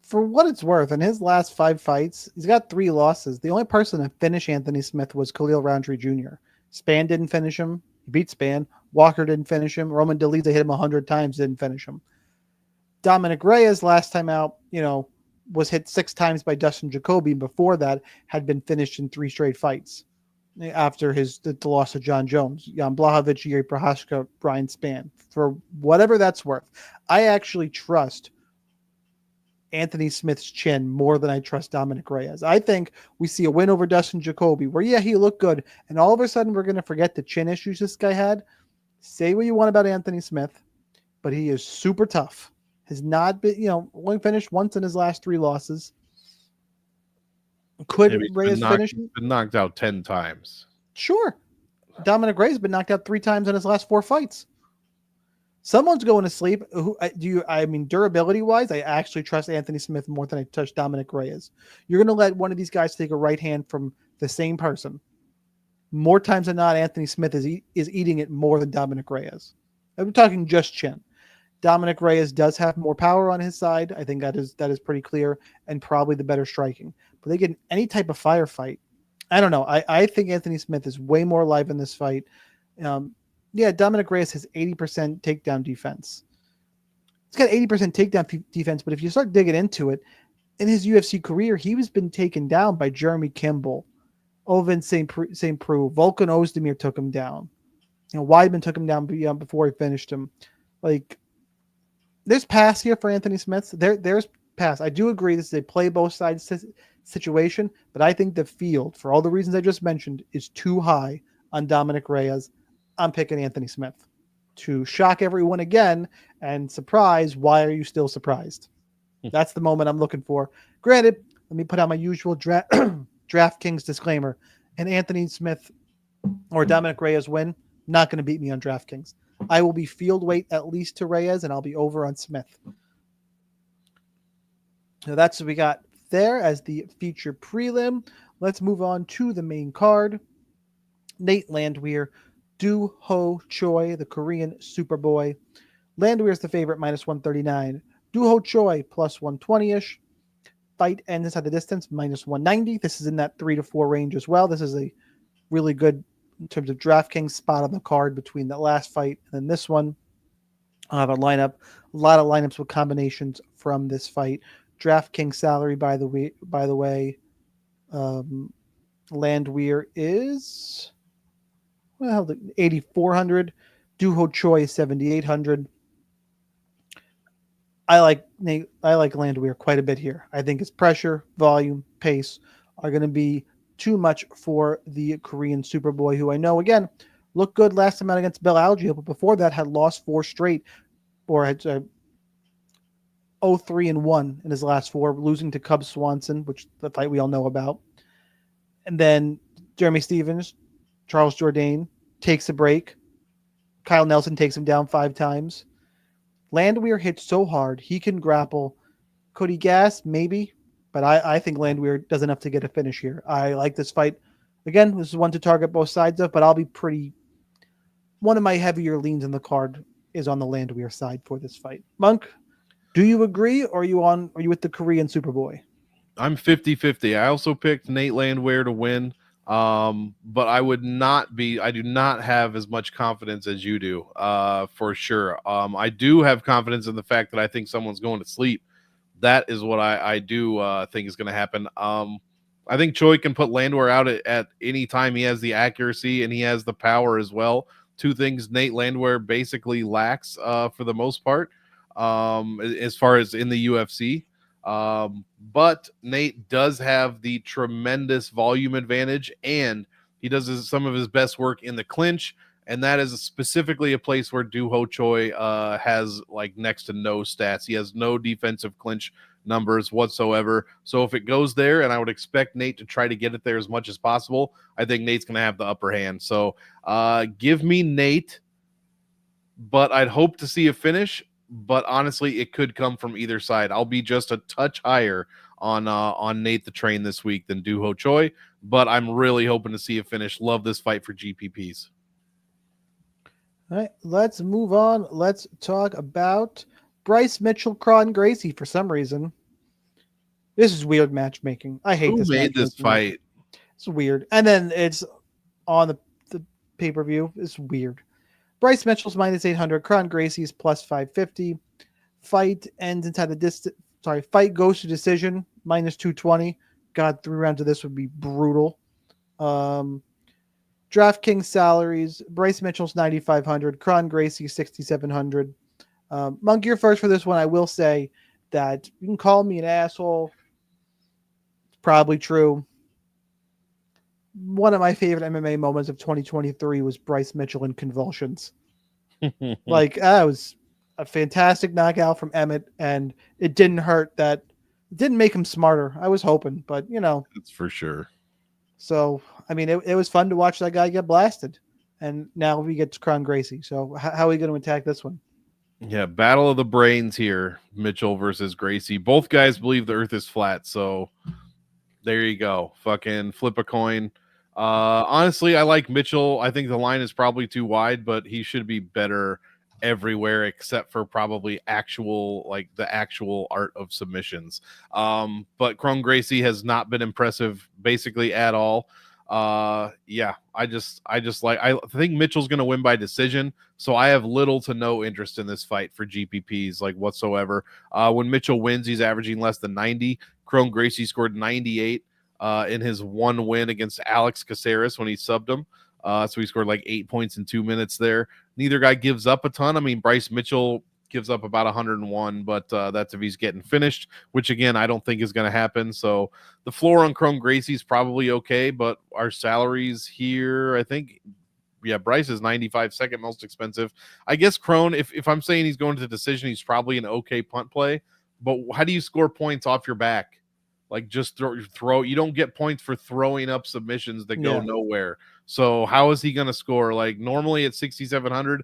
For what it's worth, in his last 5 fights, he's got 3 losses. The only person to finish Anthony Smith was Khalil Roundtree Jr. Spann didn't finish him. He beat Spann. Walker didn't finish him. Roman Dolidze hit him 100 times, didn't finish him. Dominic Reyes, last time out, was hit 6 times by Dustin Jacoby. Before that, had been finished in 3 straight fights after the loss of John Jones, Jan Blachowicz, Yuri Prohaska, Brian Spann. For whatever that's worth, I actually trust Anthony Smith's chin more than I trust Dominic Reyes. I think we see a win over Dustin Jacoby where, yeah, he looked good, and all of a sudden we're going to forget the chin issues this guy had. Say what you want about Anthony Smith, but he is super tough. Has not been, only finished once in his last 3 losses. Could Reyes finish? Been knocked out 10 times. Sure. Dominic Reyes has been knocked out 3 times in his last 4 fights. Someone's going to sleep. Durability wise, I actually trust Anthony Smith more than I trust Dominic Reyes. You're going to let one of these guys take a right hand from the same person. More times than not, Anthony Smith is eating it more than Dominic Reyes. I'm talking just chin. Dominic Reyes does have more power on his side. I think that is pretty clear, and probably the better striking. But they get any type of firefight. I don't know. I think Anthony Smith is way more alive in this fight. Yeah, Dominic Reyes has 80% takedown defense. He's got 80% takedown defense, but if you start digging into it, in his UFC career, he was been taken down by Jeremy Kimball, Ovin St. Preux, Volkan Ozdemir took him down. Weidman took him down before he finished him. Like, there's pass here for Anthony Smith. There's pass. I do agree this is a play both sides situation, but I think the field, for all the reasons I just mentioned, is too high on Dominic Reyes. I'm picking Anthony Smith to shock everyone again and surprise. Why are you still surprised? That's the moment I'm looking for. Granted, let me put out my usual DraftKings disclaimer. And Anthony Smith or Dominic Reyes win, not going to beat me on DraftKings. I will be field weight at least to Reyes, and I'll be over on Smith. So that's what we got there as the feature prelim. Let's move on to the main card. Nate Landwehr, Do Ho Choi, the Korean Superboy. Landwehr is the favorite, minus 139. Do Ho Choi, plus 120-ish. Fight ends inside the distance, minus 190. This is in that 3 to 4 range as well. This is a really good, in terms of DraftKings, spot on the card between the last fight and then this one. I'll have a lineup, a lot of lineups with combinations from this fight. DraftKings salary, by the way, Landwehr is 8,400. Do Ho Choi is 7,800. I like Landwehr quite a bit here. I think his pressure, volume, pace are going to be too much for the Korean Superboy, who I know, again, looked good last time out against Bill Algeo, but before that had lost 4 straight, or had 0-3-1 in his last 4, losing to Cub Swanson, which the fight we all know about. And then Jeremy Stevens, Charles Jourdain takes a break. Kyle Nelson takes him down 5 times. Landwehr hits so hard, he can grapple. Could he gas? Maybe. But I think Landwehr does enough to get a finish here. I like this fight Again, this is one to target both sides of, but I'll be pretty. One of my heavier leans in the card is on the Landwehr side for this fight. Monk, do you agree, or are you with the Korean Superboy? I'm 50-50. I also picked Nate Landwehr to win. But I do not have as much confidence as you do, for sure. I do have confidence in the fact that I think someone's going to sleep. That is what I do think is going to happen. I think Choi can put Landwehr out at any time. He has the accuracy and he has the power as well. Two things Nate Landwehr basically lacks for the most part, as far as in the UFC. But Nate does have the tremendous volume advantage, and he does some of his best work in the clinch, and that is specifically a place where Doo-Ho Choi has like next to no stats. He has no defensive clinch numbers whatsoever. So if it goes there, and I would expect Nate to try to get it there as much as possible, I think Nate's going to have the upper hand. So give me Nate, but I'd hope to see a finish. But honestly, it could come from either side. I'll be just a touch higher on Nate the Train this week than Doo-Ho Choi, but I'm really hoping to see a finish. Love this fight for GPPs. All right, let's move on. Let's talk about Bryce Mitchell, Cron Gracie. For some reason, this is weird matchmaking. I hate Who this. made this fight? It's weird, and then it's on the pay-per-view. It's weird. Bryce Mitchell's minus 800. Cron Gracie's plus 550. Fight ends inside the distance. Sorry, fight goes to decision, minus 220. God, 3 rounds of this would be brutal. DraftKings salaries: Bryce Mitchell's 9,500. Cron Gracie 6,700. Monk, you're first for this one. I will say that you can call me an asshole. It's probably true. One of my favorite MMA moments of 2023 was Bryce Mitchell in convulsions. Like, that was a fantastic knockout from Emmett, and it didn't hurt that. It didn't make him smarter. I was hoping, but That's for sure. So, I mean, it was fun to watch that guy get blasted, and now we get to Cron Gracie. So, how are we going to attack this one? Yeah, battle of the brains here, Mitchell versus Gracie. Both guys believe the earth is flat, so there you go. Fucking flip a coin. Honestly, I like Mitchell. I think the line is probably too wide, but he should be better everywhere except for probably the actual art of submissions. But Cron Gracie has not been impressive basically at all. Yeah, I think Mitchell's gonna win by decision, so I have little to no interest in this fight for GPPs like whatsoever. When Mitchell wins, he's averaging less than 90. Cron Gracie scored 98 in his one win against Alex Caceres when he subbed him. So he scored like 8 points in 2 minutes there. Neither guy gives up a ton. I mean, Bryce Mitchell gives up about 101, but that's if he's getting finished, which again, I don't think is going to happen. So the floor on Cron Gracie is probably okay, but our salaries here, I think, yeah, Bryce is 95, second most expensive. I guess Cron, if I'm saying he's going to the decision, he's probably an okay punt play, but how do you score points off your back? Like just throw. You don't get points for throwing up submissions that go nowhere. So how is he going to score? Like normally at 6,700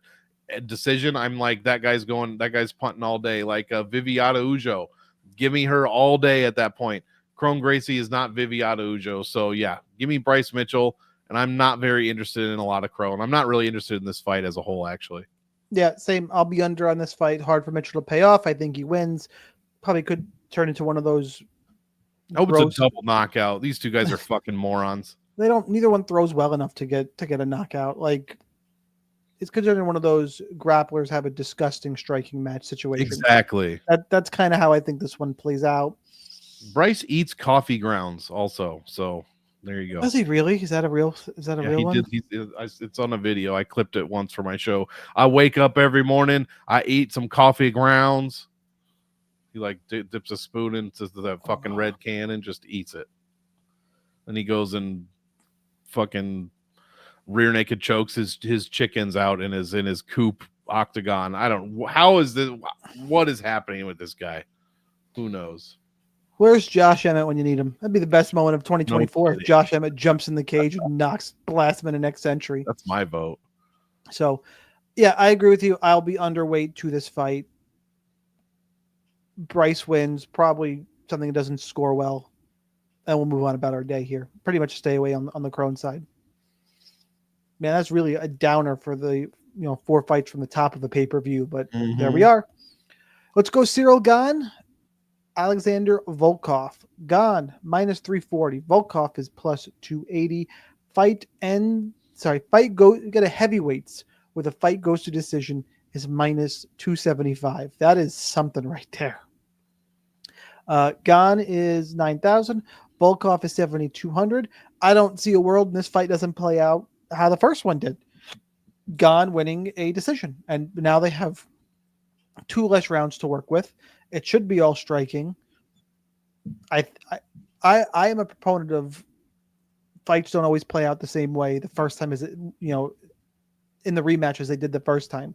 decision, I'm like that guy's punting all day. Like Viviata Ujo, give me her all day at that point. Cron Gracie is not Viviata Ujo, so yeah, give me Bryce Mitchell. And I'm not very interested in a lot of Cron. I'm not really interested in this fight as a whole, actually. Yeah, same. I'll be under on this fight. Hard for Mitchell to pay off. I think he wins. Probably could turn into one of those. I hope it's a double knockout. These two guys are fucking morons. Neither one throws well enough to get a knockout. Like, it's considered one of those grapplers have a disgusting striking match situation. Exactly. That's kind of how I think this one plays out. Bryce eats coffee grounds also, so there you go. Does he really? Is that a real one? It's on a video. I clipped it once for my show. I wake up every morning. I eat some coffee grounds. He like dips a spoon into the fucking red can and just eats it. And he goes and fucking rear naked chokes his chickens out in his coop octagon. How is this? What is happening with this guy? Who knows? Where's Josh Emmett when you need him? That'd be the best moment of 2024 if Josh Emmett jumps in the cage and blasts him in the next century. That's my vote. So, yeah, I agree with you. I'll be underweight to this fight. Bryce wins, probably something that doesn't score well. and we'll move on about our day here. Pretty much stay away on the Crone side. Man, that's really a downer for the 4 fights from the top of the pay-per-view, but there we are. Let's go Cyril Gane, Alexander Volkov. Gane minus 340. Volkov is plus 280. Fight get a heavyweights with a fight goes to decision is minus 275. That is something right there. Gane is 9,000. Volkov is 7,200. I don't see a world in this fight doesn't play out how the first one did. Gane winning a decision, and now they have 2 less rounds to work with. It should be all striking. I am a proponent of fights don't always play out the same way the first time as in the rematch as they did the first time.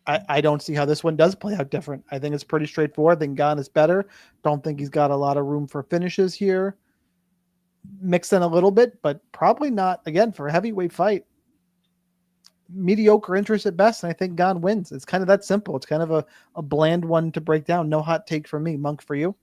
I don't see how this one does play out different. I think it's pretty straightforward. I think Gane is better. Don't think he's got a lot of room for finishes here. Mixed in a little bit, but probably not, again, for a heavyweight fight. Mediocre interest at best, and I think Gane wins. It's kind of that simple. It's kind of a bland one to break down. No hot take for me. Monk, for you?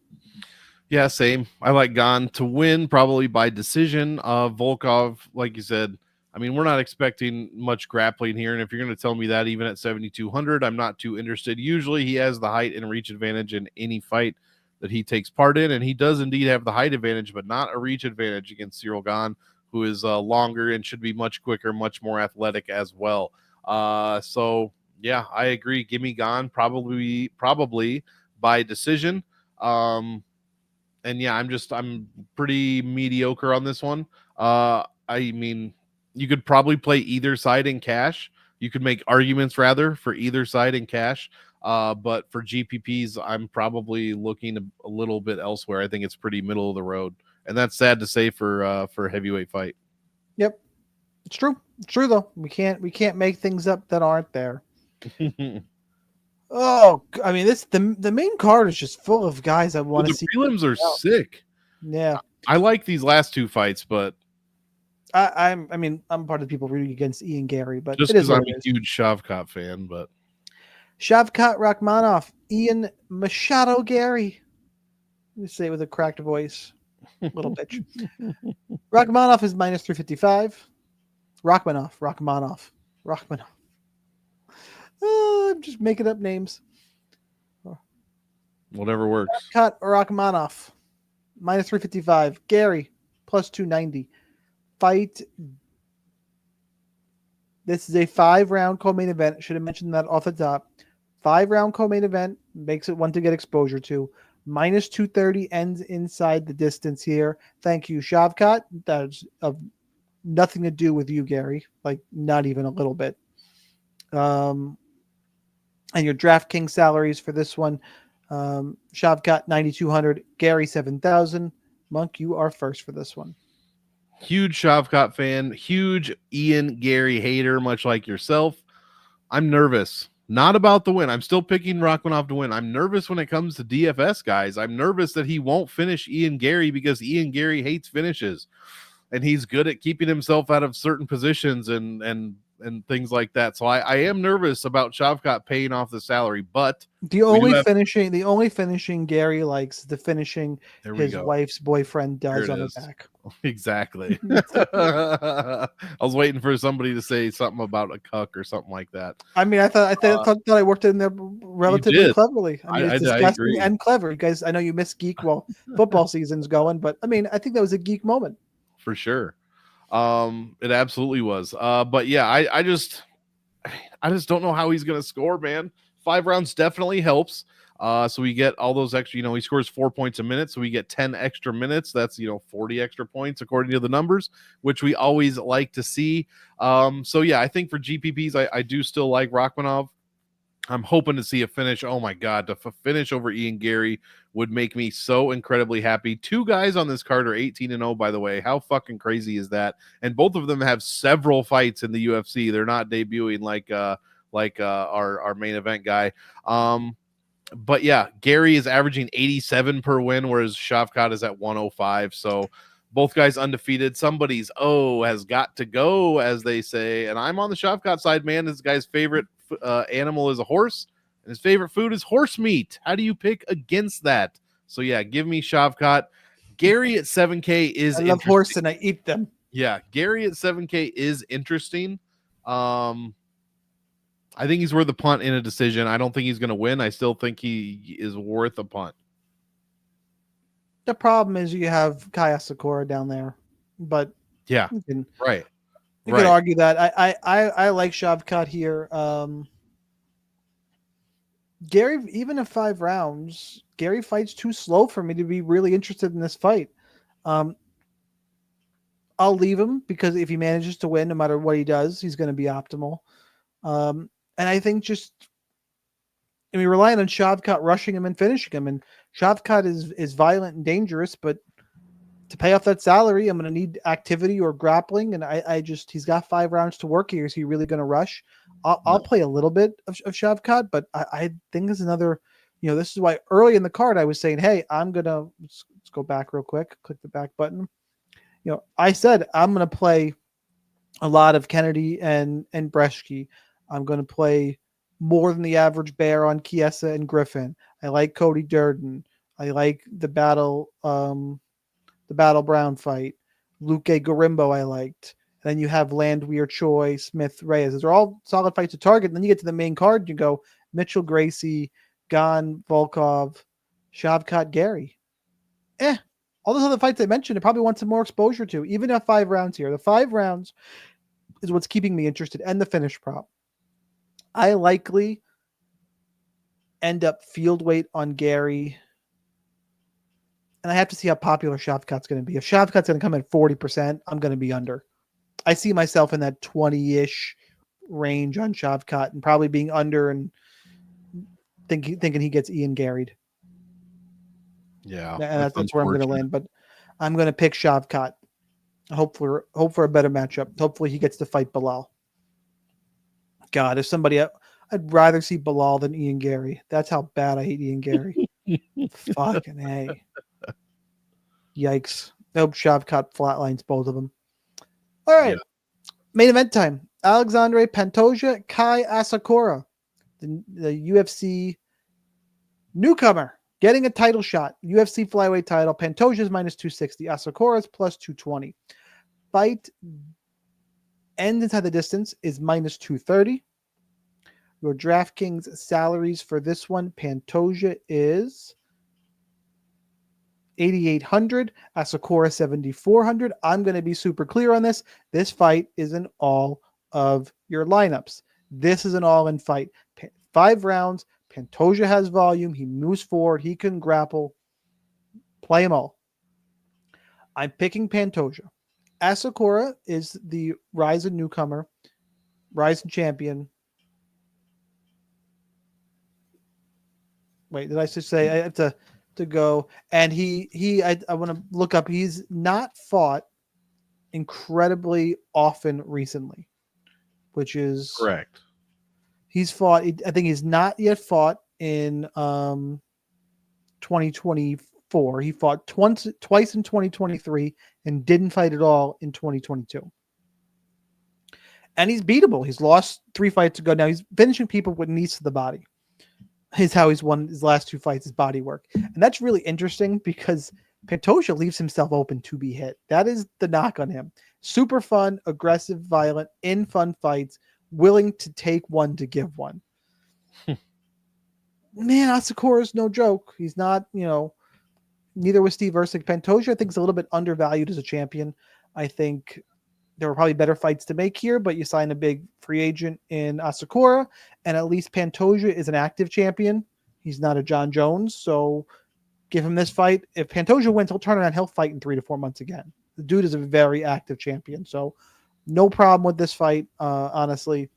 Yeah, same. I like Gane to win, probably by decision. Volkov, like you said, I mean, we're not expecting much grappling here, and if you're going to tell me that even at 7,200, I'm not too interested. Usually he has the height and reach advantage in any fight that he takes part in, and he does indeed have the height advantage, but not a reach advantage against Cyril Gane, who is longer and should be much quicker, much more athletic as well. So, yeah, I agree. Give me Gane, probably by decision. And, yeah, I'm pretty mediocre on this one. I mean, you could probably play either side in cash. You could make arguments, rather, for either side in cash. But for GPPs, I'm probably looking a little bit elsewhere. I think it's pretty middle of the road, and that's sad to say for a heavyweight fight. Yep, it's true. It's true though. We can't make things up that aren't there. Oh, I mean, the main card is just full of guys I want to see. The prelims are sick. Yeah, I like these last 2 fights, but I'm part of the people rooting against Ian Garry, but just because I'm a huge Shavkat fan, but Shavkat Rakhmonov, Ian Machado Garry. Let me say it with a cracked voice. Little bitch. Rakhmonov is minus 355. Rakhmonov. I'm just making up names. Whatever works. Rakhmonov, minus 355. Garry, plus 290. Fight. This is a 5-round co-main event. Should have mentioned that off the top. 5-round co-main event makes it one to get exposure to. Minus 230 ends inside the distance here. Thank you, Shavkat. That's nothing to do with you, Garry. Like, not even a little bit. And your DraftKings salaries for this one. Shavkat, 9,200. Garry, 7,000. Monk, you are first for this one. Huge Shavkat fan. Huge Ian Garry hater, much like yourself. I'm nervous. Not about the win. I'm still picking Rakhmonov to win. I'm nervous when it comes to DFS, guys. I'm nervous that he won't finish Ian Garry because Ian Garry hates finishes. And he's good at keeping himself out of certain positions and things like that. So I am nervous about Shavkat paying off the salary, but the only finishing Garry likes the finishing his wife's boyfriend does on her back. Exactly. I was waiting for somebody to say something about a cuck or something like that. I mean, I thought I worked in there relatively cleverly. I mean, it's disgusting and clever. You guys, I know you miss geek while football season's going, but I mean, I think that was a geek moment. For sure. It absolutely was. But yeah, I just don't know how he's going to score, man. 5 rounds definitely helps. So we get all those extra, he scores 4 points a minute. So we get 10 extra minutes. That's, 40 extra points according to the numbers, which we always like to see. So yeah, I think for GPPs, I do still like Rakhmonov. I'm hoping to see a finish. Oh my God, to finish over Ian Garry would make me so incredibly happy. 2 guys on this card are 18-0, by the way. How fucking crazy is that? And both of them have several fights in the UFC. They're not debuting like our main event guy. But yeah, Garry is averaging 87 per win, whereas Shavkat is at 105. So both guys undefeated. Somebody's has got to go, as they say. And I'm on the Shavkat side, man. This guy's favorite animal is a horse, and his favorite food is horse meat. How do you pick against that? So yeah, give me Shavkat. Garry at 7K is I love interesting. horse and I eat them. Yeah, Garry at 7K is interesting. I think he's worth a punt in a decision. I don't think he's going to win. I still think he is worth a punt. The problem is you have Kai Asakura down there, but Yeah, you can right. argue that. I like Shavkat here. Garry, even at 5 rounds, Garry fights too slow for me to be really interested in this fight. I'll leave him because if he manages to win, no matter what he does, he's going to be optimal. And I think relying on Shavkat rushing him and finishing him, and Shavkat is violent and dangerous, but to pay off that salary, I'm going to need activity or grappling, and he's got 5 rounds to work here. Is he really going to rush? I'll play a little bit of Shavkat, but I think there's another. This is why early in the card I was saying, hey, let's go back real quick, click the back button. I said I'm going to play a lot of Kennedy and Brzeski. I'm going to play more than the average bear on Chiesa and Griffin. I like Cody Durden. I like the Battle Brown fight. Luque Gorimbo I liked. And then you have Landwehr, Choi, Smith, Reyes. Those are all solid fights to target. And then you get to the main card and you go Mitchell, Gracie, Gane, Volkov, Shavkat, Garry. All those other fights I mentioned, I probably want some more exposure to, even at 5 rounds here. The 5 rounds is what's keeping me interested, and the finish prop. I likely end up field weight on Garry, and I have to see how popular Shavkat's going to be. If Shavkat's going to come at 40%, I'm going to be under. I see myself in that 20-ish range on Shavkat and probably being under and thinking he gets Ian Garried. Yeah, and that's where I'm going to land. But I'm going to pick Shavkat. Hope for a better matchup. Hopefully he gets to fight Bilal. God, if somebody, I'd rather see Bilal than Ian Garry. That's how bad I hate Ian Garry. Fucking A. Yikes. I hope Shavkat flatlines both of them. All right. Yeah. Main event time. Alexandre Pantoja, Kai Asakura. The UFC newcomer getting a title shot. UFC flyweight title. Pantoja's minus 260. Asakura's plus 220. Fight ends inside the distance is minus 230. Your DraftKings salaries for this one, Pantoja is 8,800, Asakura 7,400. I'm going to be super clear on this. This fight is in all of your lineups. This is an all-in fight. 5 rounds. Pantoja has volume. He moves forward. He can grapple. Play them all. I'm picking Pantoja. Asakura is the Ryzen newcomer, Ryzen champion. Wait, did I just say I have to go? And I want to look up. He's not fought incredibly often recently, which is correct. He's fought. I think he's not yet fought in 2024. He fought twice in 2023 and didn't fight at all in 2022. And he's beatable. He's lost 3 fights ago. Now he's finishing people with knees to the body. Is how he's won his last 2 fights, his body work. And that's really interesting because Pantoja leaves himself open to be hit. That is the knock on him. Super fun, aggressive, violent, in fun fights, willing to take one to give one. Man, Asakura is no joke. He's not, neither was Steve Erceg. Pantoja, I think, is a little bit undervalued as a champion. I think there were probably better fights to make here, but you sign a big free agent in Asakura, and at least Pantoja is an active champion. He's not a John Jones, so give him this fight. If Pantoja wins, he'll turn around, he'll fight in 3 to 4 months again. The dude is a very active champion, so no problem with this fight, honestly.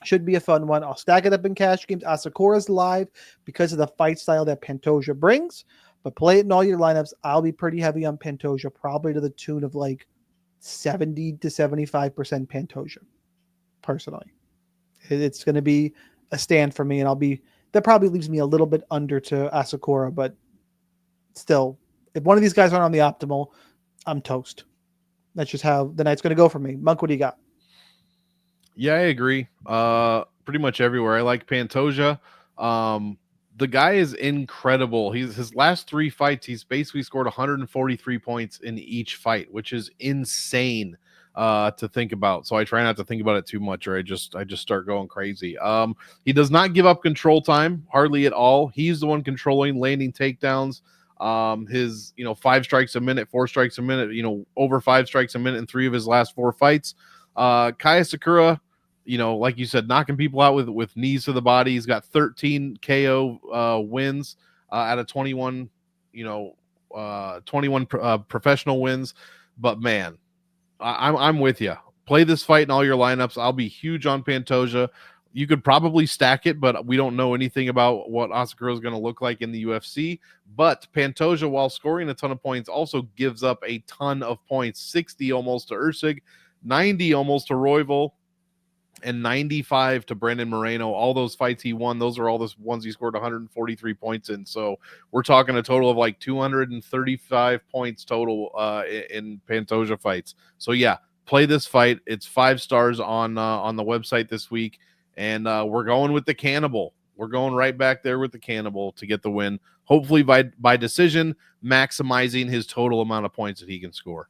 Should be a fun one. I'll stack it up in cash games. Asakura's live because of the fight style that Pantoja brings, but play it in all your lineups. I'll be pretty heavy on Pantoja, probably to the tune of like 70 to 75% Pantoja, personally. It's going to be a stand for me, and that probably leaves me a little bit under to Asakura, but still, if one of these guys aren't on the optimal, I'm toast. That's just how the night's going to go for me. Monk, what do you got? Yeah, I agree. Pretty much everywhere. I like Pantoja. The guy is incredible. His last 3 fights, he's basically scored 143 points in each fight, which is insane to think about. So I try not to think about it too much, or I just start going crazy. He does not give up control time hardly at all. He's the one controlling, landing takedowns. His 5 strikes a minute, 4 strikes a minute, over 5 strikes a minute in 3 of his last 4 fights. Asakura, like you said, knocking people out with knees to the body. He's got 13 KO wins out of 21, 21 professional wins. But man, I'm with you. Play this fight in all your lineups. I'll be huge on Pantoja. You could probably stack it, but we don't know anything about what Asakura is going to look like in the UFC. But Pantoja, while scoring a ton of points, also gives up a ton of points. 60 almost to Ursig, 90 almost to Royval, and 95 to Brandon Moreno. All those fights he won, those are all the ones he scored 143 points in. So we're talking a total of like 235 points total in Pantoja fights. So yeah, play this fight. It's 5 stars on the website this week, and we're going with the Cannibal. We're going right back there with the Cannibal to get the win, hopefully by decision, maximizing his total amount of points that he can score.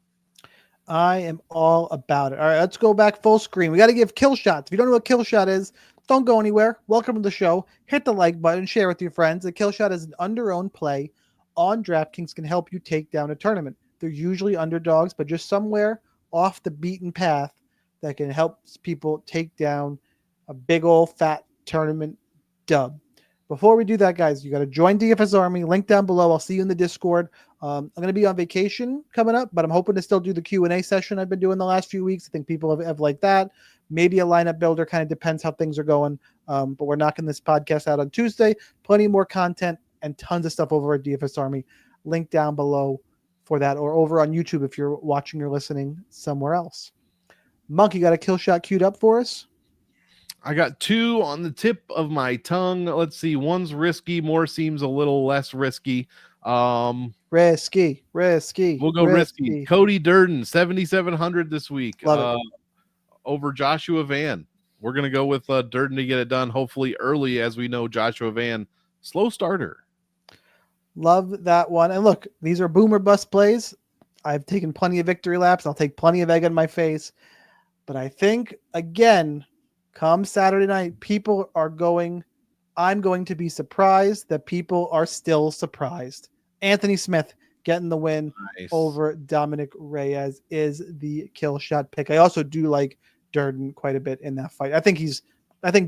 I am all about it. All right, let's go back full screen. We got to give kill shots. If you don't know what kill shot is, don't go anywhere. Welcome to the show. Hit the like button, share with your friends. A kill shot is an under-owned play on DraftKings, can help you take down a tournament. They're usually underdogs, but just somewhere off the beaten path that can help people take down a big old fat tournament dub. Before we do that, guys, you got to join DFS Army. Link down below. I'll see you in the Discord. I'm going to be on vacation coming up, but I'm hoping to still do the Q&A session I've been doing the last few weeks. I think people have liked that. Maybe a lineup builder, kind of depends how things are going. But we're knocking this podcast out on Tuesday. Plenty more content and tons of stuff over at DFS Army. Link down below for that, or over on YouTube if you're watching or listening somewhere else. Monk, you got a kill shot queued up for us? I got 2 on the tip of my tongue. Let's see. One's risky. More seems a little less risky. Risky. We'll go risky. Cody Durden, 7,700 this week. Love it. Over Joshua Van. We're going to go with Durden to get it done, hopefully early, as we know Joshua Van, slow starter. Love that one. And look, these are boomer bust plays. I've taken plenty of victory laps. I'll take plenty of egg on my face. But I think, again, come Saturday night, I'm going to be surprised that people are still surprised. Anthony Smith getting the win over Dominic Reyes is the kill shot pick. I also do like Durden quite a bit in that fight. I think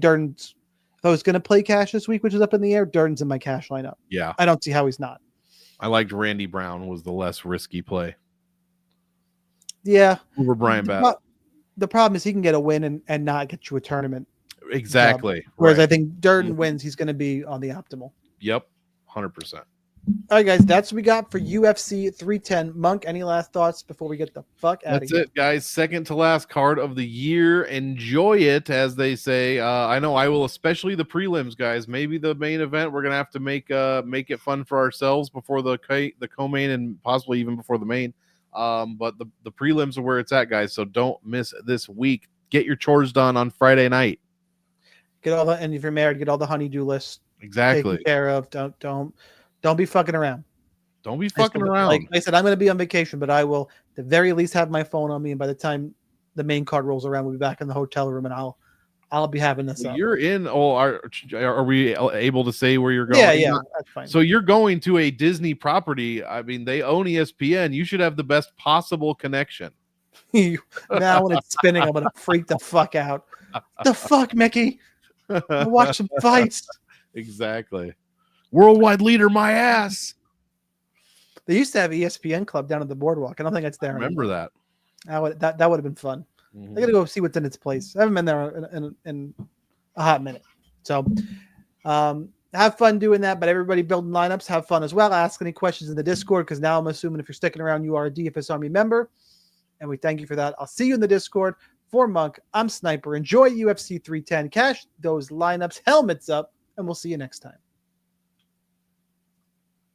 Durden's, if I was going to play cash this week, which is up in the air, Durden's in my cash lineup. Yeah. I don't see how he's not. I liked Randy Brown was the less risky play. Yeah. Over Brian Battle. The problem is he can get a win and not get you a tournament. Exactly. Whereas I think Durden wins, he's going to be on the optimal. Yep. 100%. All right, guys, that's what we got for UFC 310. Monk, any last thoughts before we get the fuck out of here? That's it, guys. Second to last card of the year. Enjoy it, as they say. I know I will, especially the prelims, guys. Maybe the main event, we're going to have to make it fun for ourselves before the co-main and possibly even before the main. But the prelims are where it's at, guys. So don't miss this week. Get your chores done on Friday night. And if you're married, get all the honey-do list. Exactly. Taken care of. Don't be fucking around. Don't be fucking around. Like I said, I'm going to be on vacation, but I will at the very least have my phone on me. And by the time the main card rolls around, we'll be back in the hotel room, and I'll be having this up. You're in. Oh, are we able to say where you're going? Yeah, that's fine. So you're going to a Disney property. I mean, they own ESPN. You should have the best possible connection. Now when it's spinning, I'm going to freak the fuck out. The fuck, Mickey? I'll watch some fights. Exactly. Worldwide leader, my ass. They used to have ESPN Club down at the boardwalk. I don't think it's there. Remember anymore. That would have been fun. I got to go see what's in its place. I haven't been there in a hot minute. So have fun doing that. But everybody building lineups, have fun as well. Ask any questions in the Discord, because now I'm assuming if you're sticking around, you are a DFS Army member. And we thank you for that. I'll see you in the Discord. For Monk, I'm Sniper. Enjoy UFC 310. Cash those lineups, helmets up, and we'll see you next time.